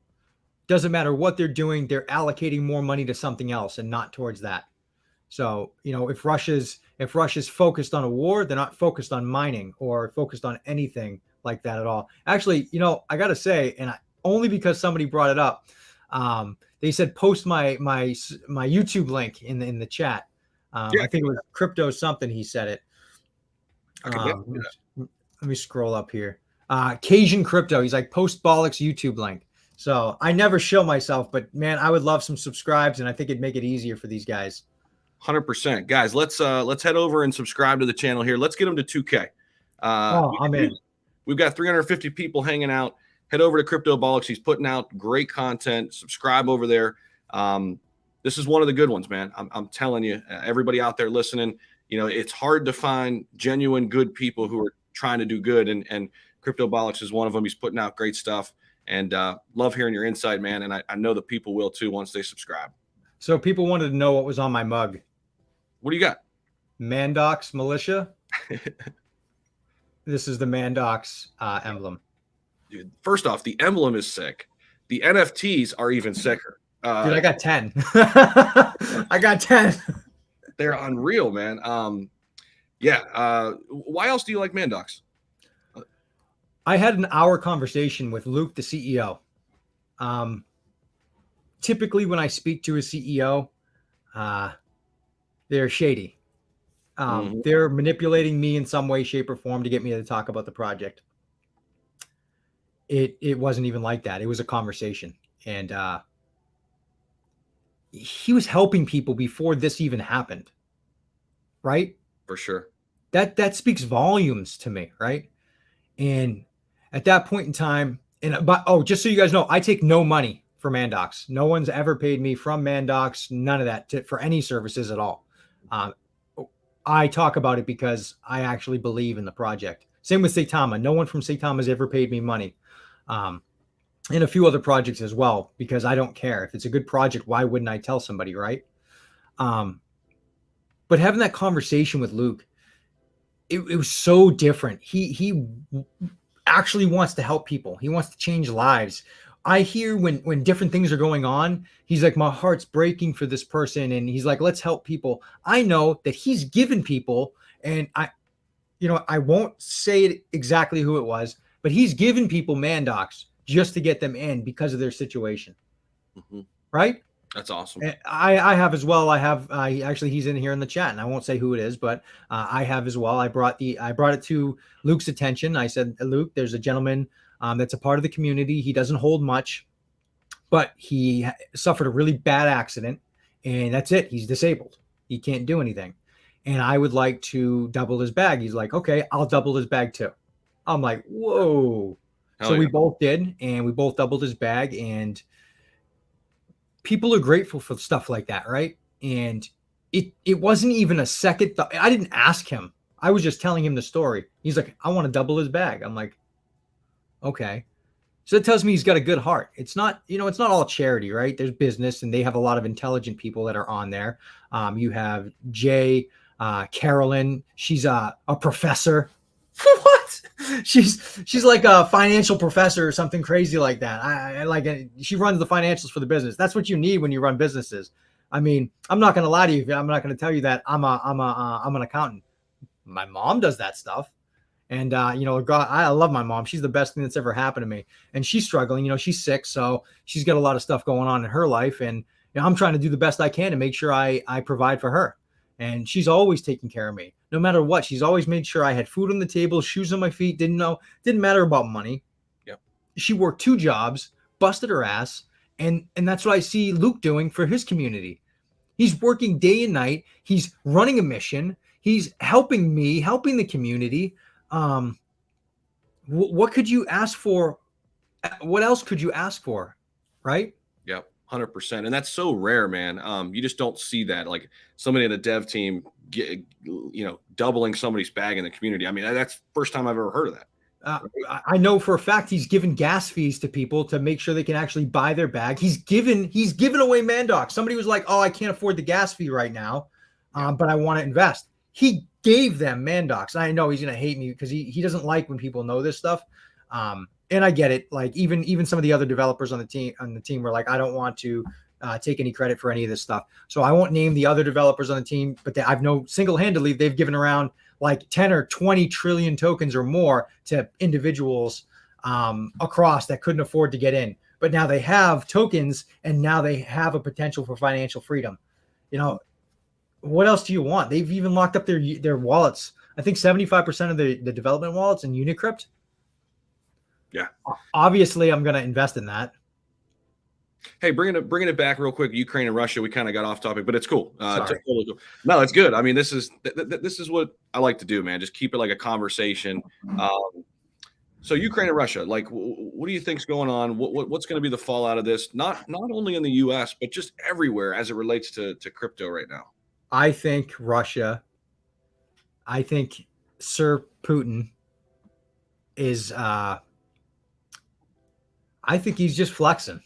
Doesn't matter what they're doing, they're allocating more money to something else and not towards that. So, if Russia's focused on a war, they're not focused on mining or focused on anything like that at all. Actually, I got to say, only because somebody brought it up, they said post my YouTube link in the chat. Yeah, I think it was crypto something. He said it. I can definitely do that. Let me scroll up here. Cajun Crypto. He's like post Bolix YouTube link. So I never show myself, but man, I would love some subscribes, and I think it'd make it easier for these guys. 100%, guys. Let's head over and subscribe to the channel here. Let's get them to 2K. I'm in. We've got 350 people hanging out. Head over to CryptoBolix. He's putting out great content. Subscribe over there. This is one of the good ones, man. I'm telling you, everybody out there listening, it's hard to find genuine good people who are trying to do good, and CryptoBolix is one of them. He's putting out great stuff, and love hearing your insight, man. And I know the people will too once they subscribe. So people wanted to know what was on my mug. What do you got? Mandox Militia. This is the Mandox emblem. Dude, first off, the emblem is sick. The NFTs are even sicker. Dude, I got 10. I got 10. They're unreal, man. Why else do you like Mandox? I had an hour conversation with Luke, the CEO. Typically, when I speak to a CEO, they're shady. They're manipulating me in some way, shape, or form to get me to talk about the project. It wasn't even like that. It was a conversation, and he was helping people before this even happened. Right? For sure. That speaks volumes to me, right? And at that point in time, just so you guys know, I take no money for Mandox. No one's ever paid me from Mandox, none of that for any services at all. I talk about it because I actually believe in the project. Same with Saitama. No one from Saitama has ever paid me money. And a few other projects as well, because I don't care. If it's a good project, why wouldn't I tell somebody, right? But having that conversation with Luke, it was so different. He actually wants to help people. He wants to change lives. I hear when different things are going on, he's like, my heart's breaking for this person. And he's like, let's help people. I know that he's given people, and I won't say it exactly who it was, but he's given people Mandox just to get them in because of their situation. Right? That's awesome. And I have as well. He's in here in the chat, and I won't say who it is, but I have as well. I brought it to Luke's attention. I said, Luke, there's a gentleman that's a part of the community. He doesn't hold much, but he suffered a really bad accident, and that's it. He's disabled. He can't do anything. And I would like to double his bag. He's like, okay, I'll double his bag too. I'm like, whoa. So we both did, and we both doubled his bag, and people are grateful for stuff like that, right? And it wasn't even a second thought. I didn't ask him. I was just telling him the story. He's like, I want to double his bag. I'm like, okay. So it tells me he's got a good heart. It's not, it's not all charity, right? There's business, and they have a lot of intelligent people that are on there. You have Jay, Carolyn. She's a professor. What? She's like a financial professor or something crazy like that. I like it. She runs the financials for the business. That's what you need when you run businesses. I mean, I'm not going to lie to you. I'm not going to tell you that I'm an accountant. My mom does that stuff. And, God, I love my mom. She's the best thing that's ever happened to me. And she's struggling. She's sick. So she's got a lot of stuff going on in her life. And I'm trying to do the best I can to make sure I provide for her. And she's always taking care of me. No matter what, she's always made sure I had food on the table, shoes on my feet. Didn't matter about money. Yep. She worked 2 jobs, busted her ass. And that's what I see Luke doing for his community. He's working day and night. He's running a mission. He's helping me, helping the community. What could you ask for? What else could you ask for? Right? Yeah, 100%. And that's so rare, man. You just don't see that. Like somebody in a dev team, doubling somebody's bag in the community. I mean, that's first time I've ever heard of that. I know for a fact he's given gas fees to people to make sure they can actually buy their bag. He's given away Mandox. Somebody was like, "Oh, I can't afford the gas fee right now, but I want to invest." He gave them Mandox. I know he's gonna hate me because he doesn't like when people know this stuff. And I get it. Like even some of the other developers on the team were like, "I don't want to take any credit for any of this stuff." So I won't name the other developers on the team, but I've known single-handedly they've given around like 10 or 20 trillion tokens or more to individuals across that couldn't afford to get in. But now they have tokens and now they have a potential for financial freedom. What else do you want? They've even locked up their wallets. I think 75% of the development wallets in Unicrypt. Yeah. Obviously, I'm going to invest in that. Hey, bringing it back real quick. Ukraine and Russia. We kind of got off topic, but it's cool. Sorry. No, it's good. I mean, this is what I like to do, man. Just keep it like a conversation. So Ukraine and Russia, like, what do you think's going on? What's going to be the fallout of this? Not only in the U.S. but just everywhere as it relates to crypto right now. I think Russia. I think Sir Putin is. I think he's just flexing.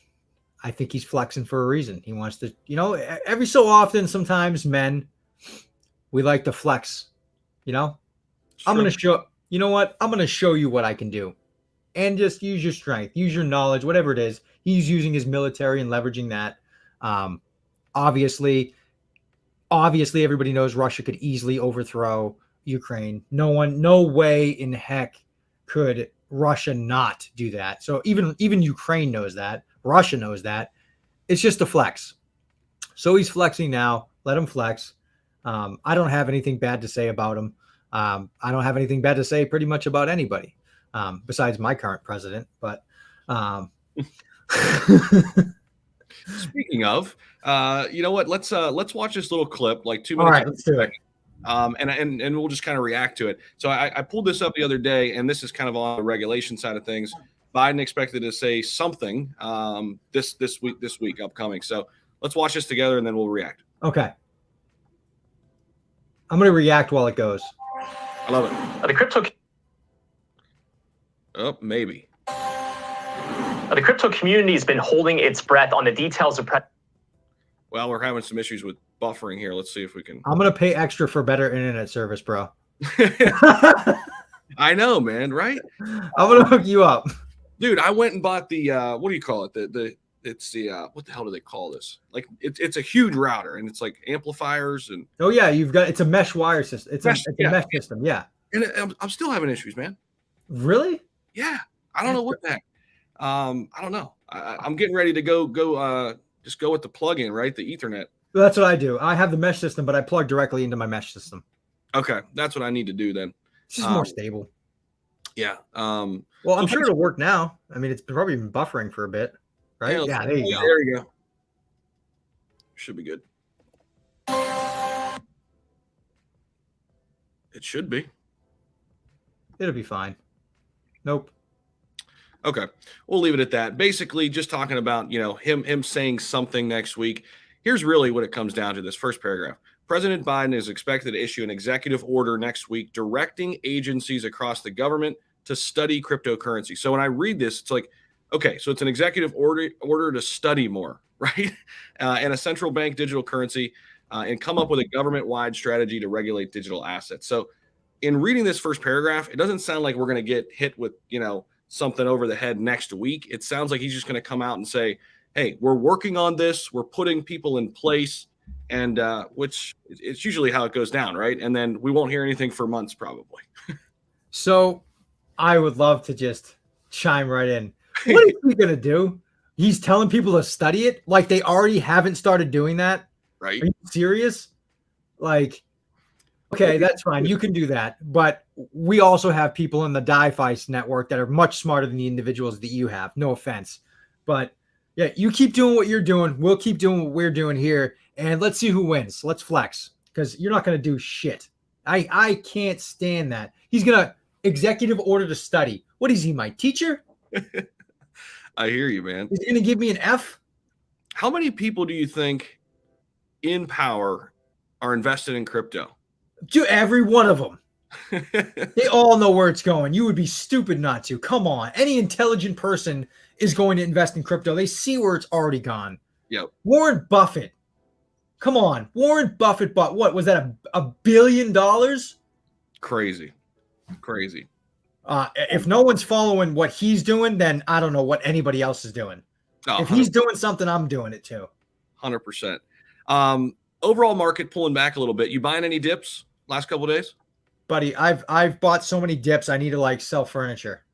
I think he's flexing for a reason. He wants to, every so often, sometimes men, we like to flex, I'm going to show, you know what? I'm going to show you what I can do and just use your strength, use your knowledge, whatever it is. He's using his military and leveraging that. Obviously, everybody knows Russia could easily overthrow Ukraine. No way in heck could Russia not do that. So even Ukraine knows that. Russia knows that. It's just a flex. So he's flexing now. Let him flex. I don't have anything bad to say about him. I don't have anything bad to say pretty much about anybody besides my current president. But speaking of, you know what? Let's watch this little clip, like 2 minutes. All right, let's do it. And we'll just kind of react to it. So I pulled this up the other day, and this is kind of on the regulation side of things. Biden expected to say something this week upcoming. So let's watch this together, and then we'll react. Okay. I'm going to react while it goes. I love it. The crypto. Oh, maybe. The crypto community has been holding its breath on the details of. Well, we're having some issues with buffering here. Let's see if we can. I'm going to pay extra for better internet service, bro. I know, man. Right? I'm going to hook you up. Dude, I went and bought the what do you call it? It's the what the hell do they call this? Like it's a huge router, and it's like amplifiers and. Oh yeah, it's a mesh wire system. It's a mesh system. Yeah. And I'm still having issues, man. Really? Yeah. I don't know what the heck. I don't know. I'm getting ready to go just go with the plug-in, right? The Ethernet. Well, that's what I do. I have the mesh system, but I plug directly into my mesh system. Okay, that's what I need to do then. It's just more stable. Yeah. Well, I'm sure it'll work now. I mean, it's probably been buffering for a bit, right? Yeah, there you go. There you go. Should be good. It should be. It'll be fine. Nope. Okay, we'll leave it at that. Basically, just talking about him saying something next week. Here's really what it comes down to. This first paragraph. President Biden is expected to issue an executive order next week directing agencies across the government to study cryptocurrency. So when I read this, it's like, okay, so it's an executive order to study more, right? And a central bank digital currency and come up with a government-wide strategy to regulate digital assets. So in reading this first paragraph, it doesn't sound like we're going to get hit with, something over the head next week. It sounds like he's just going to come out and say, hey, we're working on this. We're putting people in place. And which it's usually how it goes down, right? And then we won't hear anything for months probably. So I would love to just chime right in. What is he going to do? He's telling people to study it like they already haven't started doing that. Right. Are you serious? Like, okay, that's fine. You can do that. But we also have people in the DeFi network that are much smarter than the individuals that you have. No offense. But yeah, you keep doing what you're doing. We'll keep doing what we're doing here. And let's see who wins. Let's flex because you're not going to do shit. I can't stand that. He's gonna executive order to study. What is he, my teacher? I hear you, man. Is he gonna give me an F? How many people do you think in power are invested in crypto? To every one of them. They all know where it's going. You would be stupid not to. Come on. Any intelligent person is going to invest in crypto. They see where it's already gone. Yep. Warren Buffett. Come on. Warren Buffett bought, what was that, $1 billion? Crazy. If no one's following what he's doing, then I don't know what anybody else is doing. Oh, if he's doing something, I'm doing it too. 100%. Overall market pulling back a little bit. You buying any dips last couple of days? Buddy, I've bought so many dips. I need to like sell furniture.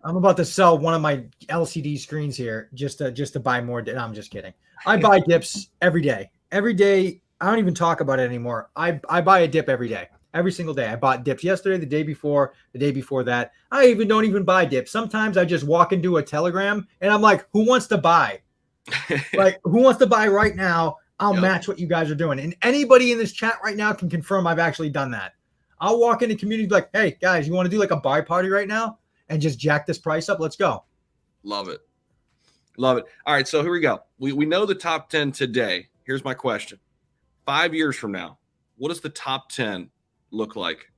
I'm about to sell one of my LCD screens here just to buy more. No, I'm just kidding. I buy dips every day. Every day. I don't even talk about it anymore. I buy a dip every day. Every single day. I bought dips yesterday, the day before that. I don't even buy dips. Sometimes I just walk into a Telegram and I'm like, who wants to buy? Like, who wants to buy right now? I'll match what you guys are doing. And anybody in this chat right now can confirm I've actually done that. I'll walk into community like, hey, guys, you want to do like a buy party right now and just jack this price up? Let's go. Love it. All right, so here we go. We know the top 10 today. Here's my question. 5 years from now, what does the top 10 look like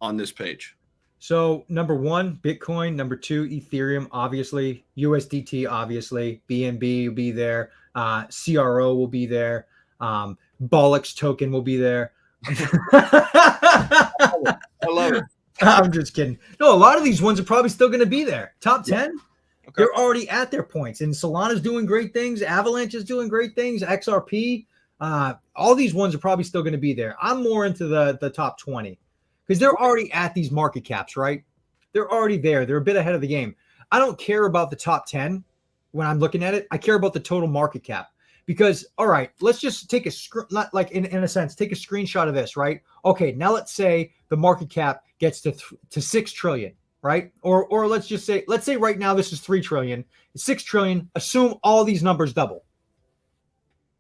on this page? So number 1, Bitcoin. Number 2, Ethereum, obviously. USDT, obviously. BNB will be there. CRO will be there. Bolix token will be there. I love it. I'm just kidding. No, a lot of these ones are probably still going to be there. Top 10, okay. They're already at their points. And Solana's doing great things. Avalanche is doing great things. XRP. All these ones are probably still going to be there. I'm more into the top 20 because they're already at these market caps, right? They're already there. They're a bit ahead of the game. I don't care about the top 10 when I'm looking at it. I care about the total market cap because, all right, let's just take like in a sense, take a screenshot of this, right? Okay, now let's say the market cap gets to 6 trillion, right? Or let's say right now this is 3 trillion, 6 trillion. Assume all these numbers double.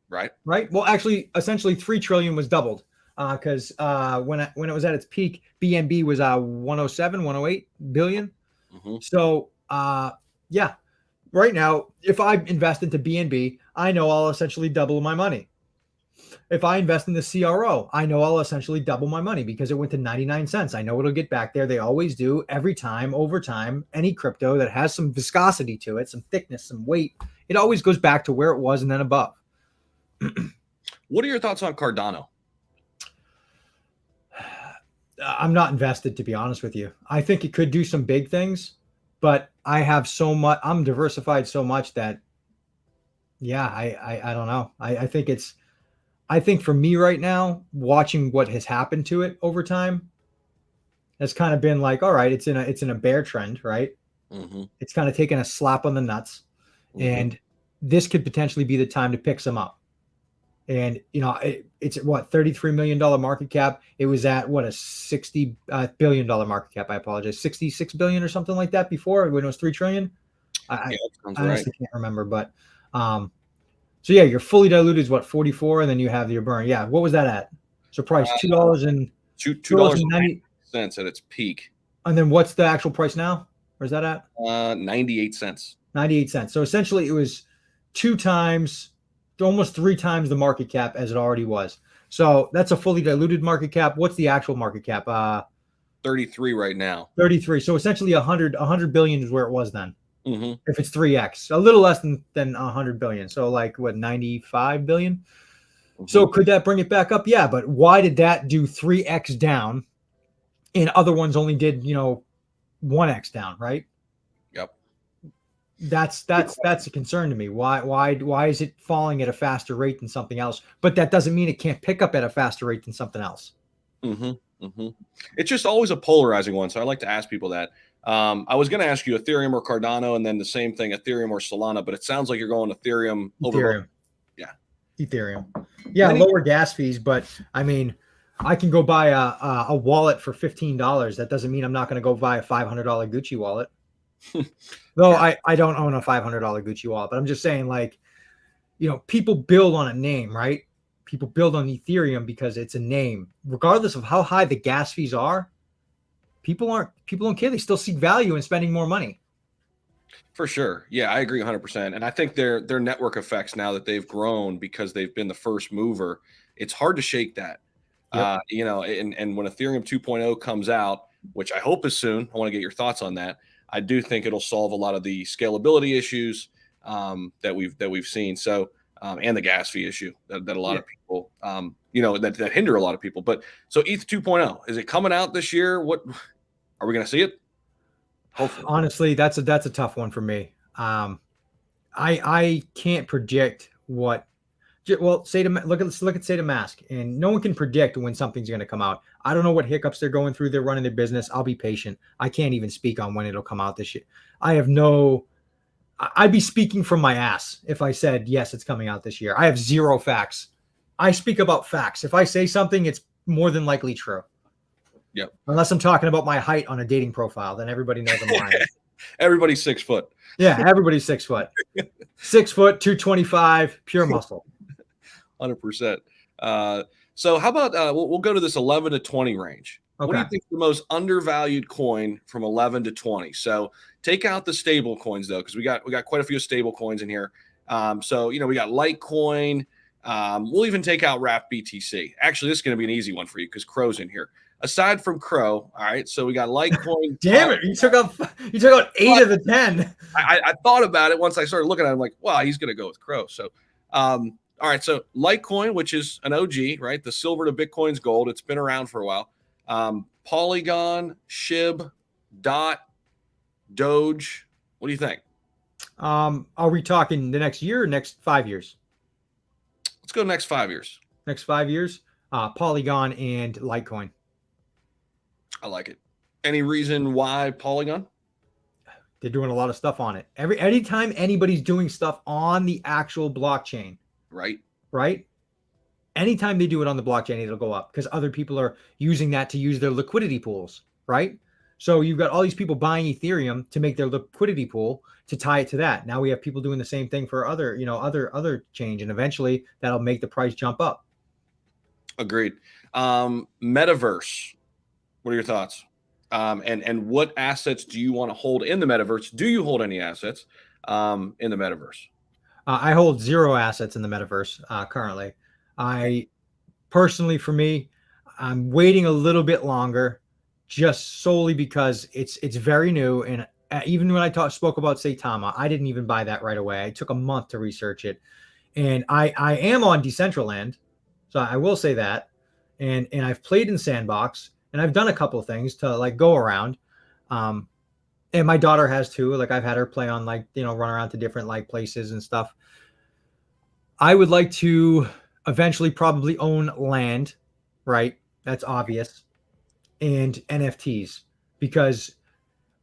Right. Well, actually, essentially 3 trillion was doubled because when it was at its peak, BNB was 107, 108 billion. Mm-hmm. So yeah, right now, if I invest into BNB, I know I'll essentially double my money. If I invest in the CRO, I know I'll essentially double my money because it went to 99 cents. I know it'll get back there. They always do every time, over time. Any crypto that has some viscosity to it, some thickness, some weight, it always goes back to where it was and then above. What are your thoughts on Cardano? I'm not invested, to be honest with you. I think it could do some big things, but I have so much. I'm diversified so much that, yeah, I don't know. I think for me right now, watching what has happened to it over time, has kind of been like, all right, it's in a bear trend, right? Mm-hmm. It's kind of taken a slap on the nuts, and this could potentially be the time to pick some up. And, it's what, $33 million market cap. It was at what, a $60 billion market cap. I apologize. 66 billion or something like that before when it was 3 trillion. I honestly can't remember, but, so yeah, your fully diluted is what, 44. And then you have your burn. Yeah. What was that at? So price $2.90 at its peak. And then what's the actual price now? Where's that at? 98 cents. 98 cents. So essentially it was 2 times, almost 3 times the market cap as it already was. So that's a fully diluted market cap. What's the actual market cap? 33 right now. 33. So essentially 100 billion is where it was then. Mm-hmm. If it's 3x, a little less than 100 billion. So like what, 95 billion? Mm-hmm. So could that bring it back up? Yeah, but why did that do 3x down and other ones only did, 1x down, right? Yep. That's a concern to me. Why is it falling at a faster rate than something else? But that doesn't mean it can't pick up at a faster rate than something else. Mm-hmm. Mm-hmm. It's just always a polarizing one. So I like to ask people that. I was going to ask you Ethereum or Cardano, and then the same thing, Ethereum or Solana. But it sounds like you're going Ethereum. Yeah. Ethereum. Yeah, lower gas fees, but I mean, I can go buy a wallet for $15. That doesn't mean I'm not going to go buy a $500 Gucci wallet. Though I don't own a $500 Gucci wallet, but I'm just saying, like, people build on a name, right? people build on Ethereum because it's a name. Regardless of how high the gas fees are, people don't care. They still seek value in spending more money. For sure. Yeah, I agree 100%. And I think their network effects, now that they've grown because they've been the first mover, it's hard to shake that. Yep. And when Ethereum 2.0 comes out, which I hope is soon, I want to get your thoughts on that. I do think it'll solve a lot of the scalability issues that we've seen. So and the gas fee issue that a lot of people that hinder a lot of people. But so ETH 2.0, is it coming out this year? What are we going to see it? Hopefully. Honestly, that's a tough one for me. I can't predict what. Well, look at Say the Mask, and no one can predict when something's going to come out. I don't know what hiccups they're going through. They're running their business. I'll be patient. I can't even speak on when it'll come out this year. I'd be speaking from my ass if I said yes, it's coming out this year. I have zero facts. I speak about facts. If I say something, it's more than likely true. Yep. Unless I'm talking about my height on a dating profile, then everybody knows I'm lying. Everybody's 6 foot. Yeah, everybody's 6 foot. 6 foot, 225, pure muscle. 100%. So how about we'll go to this 11 to 20 range. Okay. What do you think is the most undervalued coin from 11 to 20? So take out the stable coins though, because we got quite a few stable coins in here. So we got Litecoin. We'll even take out Wrap BTC. Actually, this is going to be an easy one for you because Crow's in here. Aside from Crow, all right. So we got Litecoin. Damn it! You took out 8 of the 10. I thought about it once I started looking at it. I'm like, wow, he's going to go with Crow. So, all right. So Litecoin, which is an OG, right? The silver to Bitcoin's gold. It's been around for a while. Polygon, SHIB, DOT, Doge. What do you think? Are we talking the next year or next 5 years? Let's go next 5 years. Next 5 years? Polygon and Litecoin. I like it. Any reason why Polygon? They're doing a lot of stuff on it. Anytime anybody's doing stuff on the actual blockchain. Right? Anytime they do it on the blockchain, it'll go up because other people are using that to use their liquidity pools, right? So you've got all these people buying Ethereum to make their liquidity pool to tie it to that. Now we have people doing the same thing for other change, and eventually that'll make the price jump up. Agreed. Metaverse. What are your thoughts? And what assets do you want to hold in the metaverse? Do you hold any assets in the metaverse? I hold 0 assets in the metaverse currently. I personally, for me, I'm waiting a little bit longer, just solely because it's very new. And even when I spoke about Saitama, I didn't even buy that right away. I took a month to research it, and I am on Decentraland, so I will say that. And I've played in Sandbox, and I've done a couple of things to like go around. And my daughter has too. Like I've had her play on run around to different like places and stuff. I would like to eventually probably own land, right? That's obvious. And NFTs, because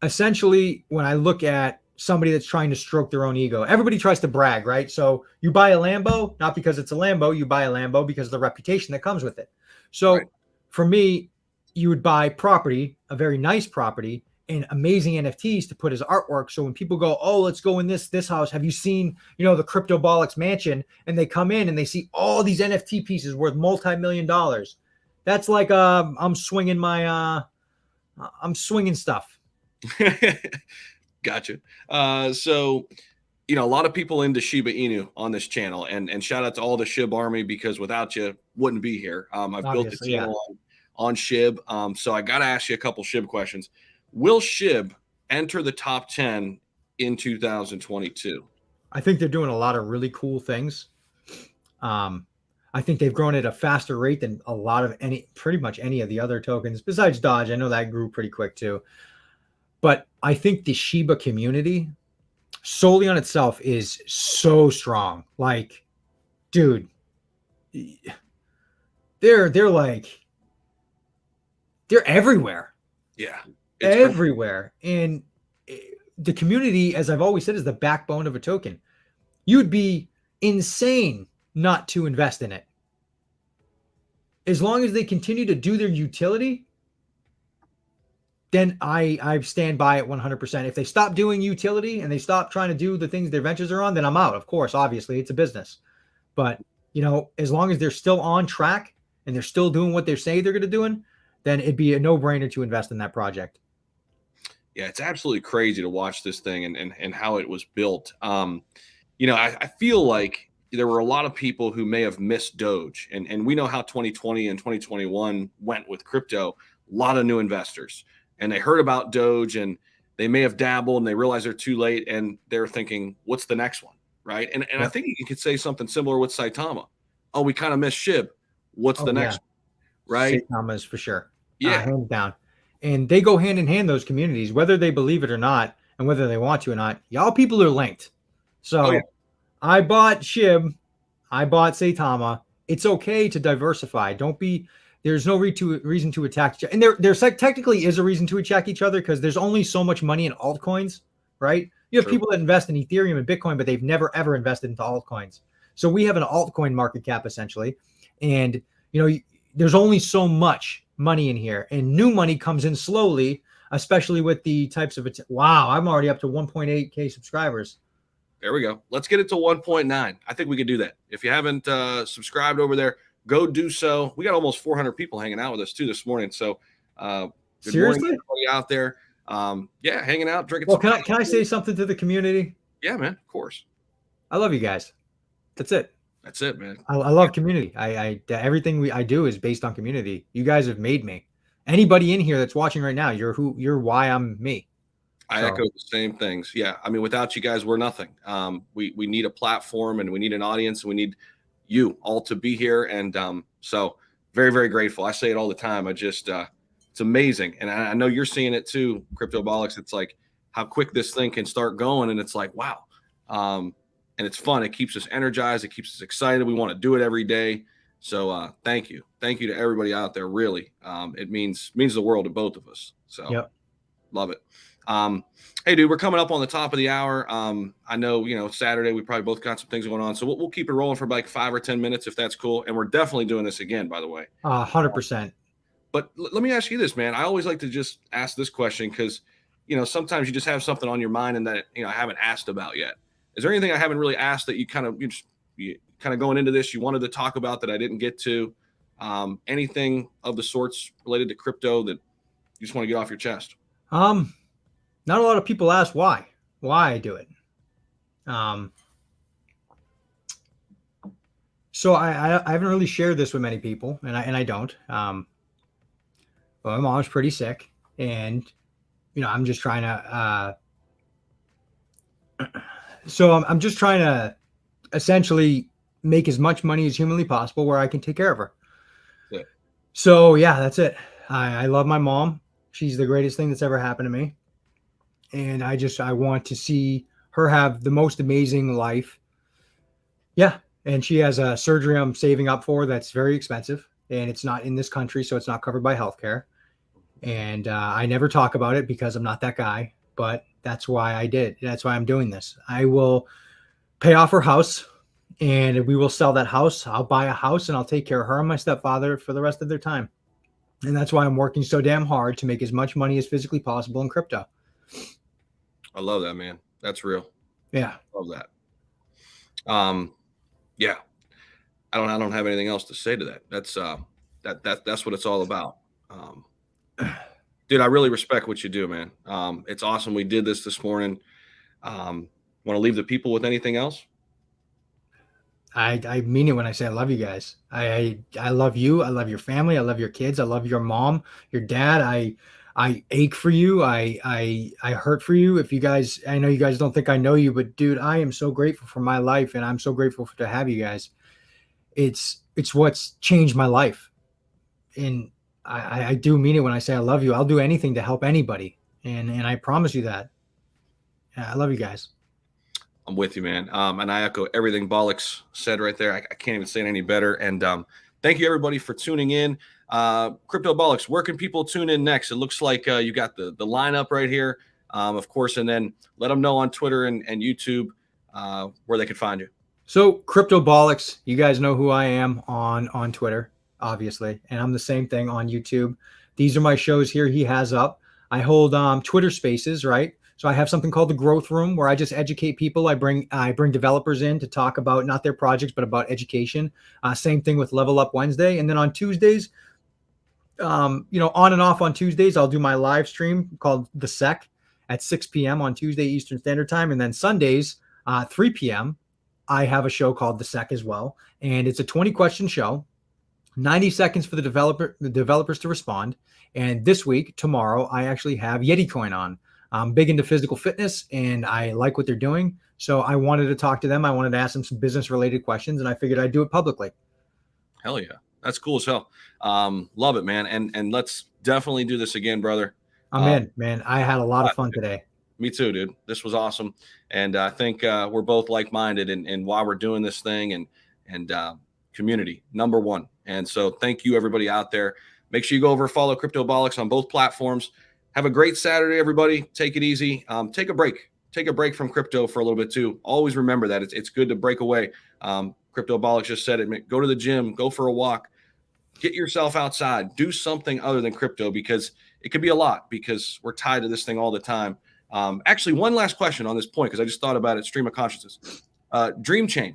essentially when I look at somebody that's trying to stroke their own ego, everybody tries to brag, right? So you buy a Lambo, not because it's a Lambo, you buy a Lambo because of the reputation that comes with it. So for me, you would buy property, a very nice property, and amazing NFTs to put as artwork. So when people go, oh, let's go in this house. Have you seen, the CryPTOBOLIX mansion? And they come in and they see all these NFT pieces worth multi-million dollars. That's like I'm swinging stuff. Gotcha. So, a lot of people into Shiba Inu on this channel, and shout out to all the SHIB army, because without you, wouldn't be here. I've built the channel on SHIB. So I got to ask you a couple SHIB questions. Will SHIB enter the top 10 in 2022? I think they're doing a lot of really cool things. I think they've grown at a faster rate than a lot of pretty much any of the other tokens besides Dodge. I know that grew pretty quick too. But I think the Shiba community solely on itself is so strong. Like, dude, they're everywhere. Yeah. Everywhere. And the community, as I've always said, is the backbone of a token. You'd be insane not to invest in it. As long as they continue to do their utility, then I stand by it 100%. If they stop doing utility and they stop trying to do the things their ventures are on, then I'm out. Of course, obviously, it's a business. But as long as they're still on track and they're still doing what they're saying they're going to do, then it'd be a no-brainer to invest in that project. Yeah, it's absolutely crazy to watch this thing and how it was built. I feel like there were a lot of people who may have missed Doge, and we know how 2020 and 2021 went with crypto. A lot of new investors, and they heard about Doge, and they may have dabbled, and they realize they're too late, and they're thinking, "What's the next one?" Right? And I think you could say something similar with Saitama. Oh, we kind of missed SHIB. What's the next one? Right? Saitama's for sure. Yeah, hands down. And they go hand in hand, those communities, whether they believe it or not, and whether they want to or not. Y'all people are linked. So I bought SHIB. I bought Saitama. It's okay to diversify. There's no reason to attack each other. And there technically is a reason to attack each other because there's only so much money in altcoins, right? You have people that invest in Ethereum and Bitcoin, but they've never, ever invested into altcoins. So we have an altcoin market cap, essentially. And, there's only so much money in here. And new money comes in slowly, especially with the types of wow, I'm already up to 1.8K subscribers. There we go. Let's get it to 1.9. I think we could do that. If you haven't subscribed over there, go do so. We got almost 400 people hanging out with us too this morning. So seriously, morning, everybody out there, hanging out, drinking. Well, can I say something to the community? Yeah, man. Of course. I love you guys. That's it. That's it, man. I love community. Everything I do is based on community. You guys have made me. Anybody in here that's watching right now, you're why I'm me. I echo the same things. Yeah. I mean, without you guys, we're nothing. We need a platform and we need an audience and we need you all to be here. And so very, very grateful. I say it all the time. It's amazing. And I know you're seeing it too, CryptoBolix. It's like how quick this thing can start going. And it's like, wow. And it's fun. It keeps us energized. It keeps us excited. We want to do it every day. So thank you. Thank you to everybody out there. Really. It means the world to both of us. So love it. Hey, dude, we're coming up on the top of the hour. I know, Saturday, we probably both got some things going on. So we'll keep it rolling for like 5 or 10 minutes if that's cool. And we're definitely doing this again, by the way. 100%. But let me ask you this, man. I always like to just ask this question because, sometimes you just have something on your mind and that, I haven't asked about yet. Is there anything I haven't really asked that you kind of going into this, you wanted to talk about that I didn't get to? Anything of the sorts related to crypto that you just want to get off your chest? Not a lot of people ask why I do it. So I haven't really shared this with many people, and I don't. Well, my mom's pretty sick, and I'm just trying to. So I'm just trying to essentially make as much money as humanly possible where I can take care of her. Yeah. So yeah, that's it. I love my mom. She's the greatest thing that's ever happened to me. And I want to see her have the most amazing life. Yeah. And she has a surgery I'm saving up for that's very expensive. And it's not in this country, so it's not covered by healthcare. And I never talk about it because I'm not that guy. But that's why I did. That's why I'm doing this. I will pay off her house and we will sell that house. I'll buy a house and I'll take care of her and my stepfather for the rest of their time. And that's why I'm working so damn hard to make as much money as physically possible in crypto. I love that, man. That's real. Yeah. Love that. Yeah. I don't have anything else to say to that. That's what it's all about. Dude, I really respect what you do, man. It's awesome. We did this morning. Want to leave the people with anything else? I mean it when I say I love you guys. I love you. I love your family. I love your kids. I love your mom, your dad. I ache for you. I hurt for you. I know you guys don't think I know you, but dude, I am so grateful for my life, and I'm so grateful to have you guys. It's what's changed my life, and I do mean it when I say I love you. I'll do anything to help anybody, and I promise you that. Yeah, I love you guys. I'm with you, man. And I echo everything Bolix said right there. I can't even say it any better. And thank you, everybody, for tuning in. CryptoBolix, where can people tune in next? It looks like you got the lineup right here, of course, and then let them know on Twitter and YouTube where they can find you. So CryptoBolix, you guys know who I am on Twitter, obviously, and I'm the same thing on YouTube. These are my shows here he has up. I hold Twitter Spaces, right? So I have something called the Growth Room, where I just educate people. I bring developers in to talk about not their projects, but about education. Same thing with Level Up Wednesday. And then on Tuesdays, on and off on Tuesdays, I'll do my live stream called The Sec at 6 p.m. on Tuesday Eastern Standard Time. And then Sundays, 3 p.m., I have a show called The Sec as well. And it's a 20-question show, 90 seconds for the developers to respond. And this week, tomorrow, I actually have YetiCoin on. I'm big into physical fitness, and I like what they're doing. So I wanted to talk to them. I wanted to ask them some business-related questions, and I figured I'd do it publicly. Hell yeah. That's cool as hell. Love it, man. And let's definitely do this again, brother. I'm in, man. I had a lot of fun today. Me too, dude. This was awesome. And I think we're both like-minded in why we're doing this thing, and community, number one. And so thank you, everybody out there. Make sure you go over and follow CryptoBolix on both platforms. Have a great Saturday, everybody. Take it easy. Take a break. Take a break from crypto for a little bit too. Always remember that it's good to break away. CryptoBolix just said it. Go to the gym. Go for a walk. Get yourself outside. Do something other than crypto, because it could be a lot, because we're tied to this thing all the time. Actually, one last question on this point, because I just thought about it. Stream of consciousness. DreamChain.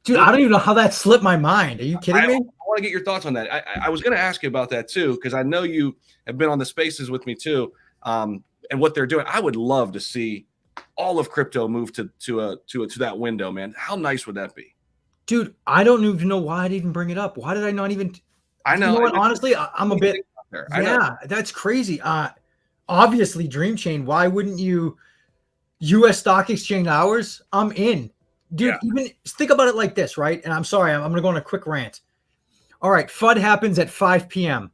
Dude, I don't even know how that slipped my mind. Are you kidding me? I want to get your thoughts on that. I was going to ask you about that too, because I know you have been on the spaces with me too, and what they're doing. I would love to see all of crypto move to that window, man. How nice would that be? Dude, I don't even know why I didn't bring it up. Why did I not even? I know. You know what? Honestly, I'm a bit. Yeah, that's crazy. Obviously, DreamChain. Why wouldn't you? U.S. Stock Exchange hours. I'm in, dude. Yeah. Even think about it like this, right? And I'm sorry, I'm gonna go on a quick rant. All right, FUD happens at 5 p.m.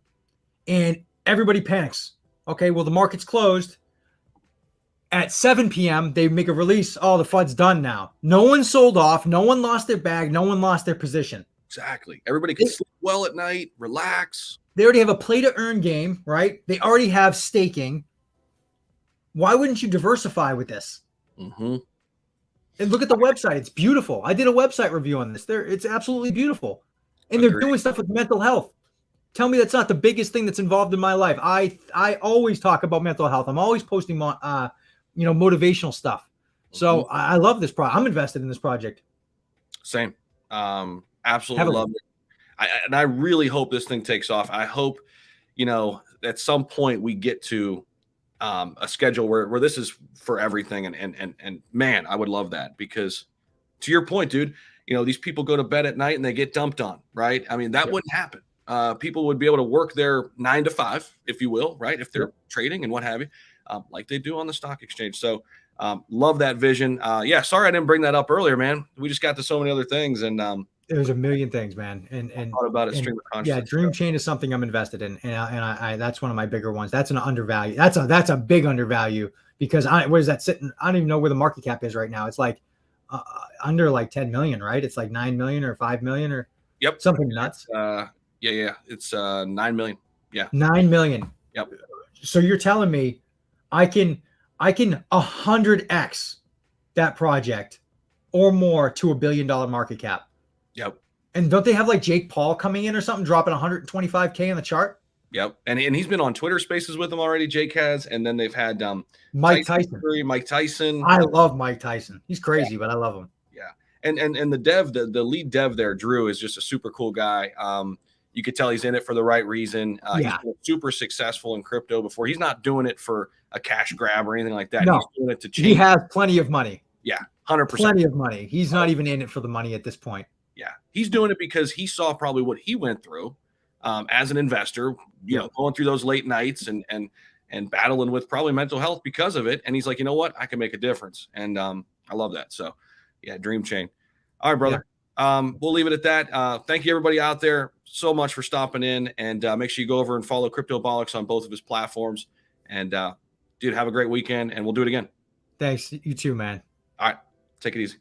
and everybody panics. Okay, well, the market's closed. At 7 p.m., they make a release. Oh, the FUD's done now. No one sold off. No one lost their bag. No one lost their position. Exactly. Everybody can sleep well at night, relax. They already have a play-to-earn game, right? They already have staking. Why wouldn't you diversify with this? Mm-hmm. And look at the website. It's beautiful. I did a website review on this. It's absolutely beautiful. And they're doing stuff with mental health. Tell me that's not the biggest thing that's involved in my life. I always talk about mental health. I'm always posting motivational stuff. So I love this project. I'm invested in this project. Same. Absolutely love it. And I really hope this thing takes off. I hope, at some point we get to a schedule where this is for everything. And man, I would love that, because to your point, dude, these people go to bed at night and they get dumped on, right? I mean, that wouldn't happen. People would be able to work their 9 to 5, if you will, right? If they're trading and what have you, like they do on the stock exchange. So love that vision. Sorry I didn't bring that up earlier, man. We just got to so many other things, and there's a million things, man. And thought about it. Stream of consciousness. Yeah, DreamChain is something I'm invested in, and I that's one of my bigger ones. That's an undervalue. That's a big undervalue, because where is that sitting? I don't even know where the market cap is right now. It's like under like 10 million, right? It's like 9 million or 5 million or something nuts. It's 9 million. Yeah, 9 million. Yep. So you're telling me I can 100x that project or more to $1 billion market cap. Yep. And don't they have like Jake Paul coming in or something, dropping 125K in the chart? Yep. And he's been on Twitter Spaces with them already. Jake has, and then they've had Mike Tyson. Mike Tyson. I love Mike Tyson. He's crazy, but I love him. Yeah. And the lead dev there, Drew, is just a super cool guy. You could tell he's in it for the right reason. He's been super successful in crypto before. He's not doing it for a cash grab or anything like that. No. He's doing it to change. He has plenty of money. Yeah, 100%. Plenty of money. He's not even in it for the money at this point. Yeah, he's doing it because he saw probably what he went through as an investor, going through those late nights and battling with probably mental health because of it. And he's like, you know what? I can make a difference. And I love that. So, yeah, DreamChain. All right, brother. Yeah. We'll leave it at that. Thank you, everybody out there, so much for stopping in. And make sure you go over and follow CryptoBolix on both of his platforms. And, dude, have a great weekend, and we'll do it again. Thanks. You too, man. All right. Take it easy.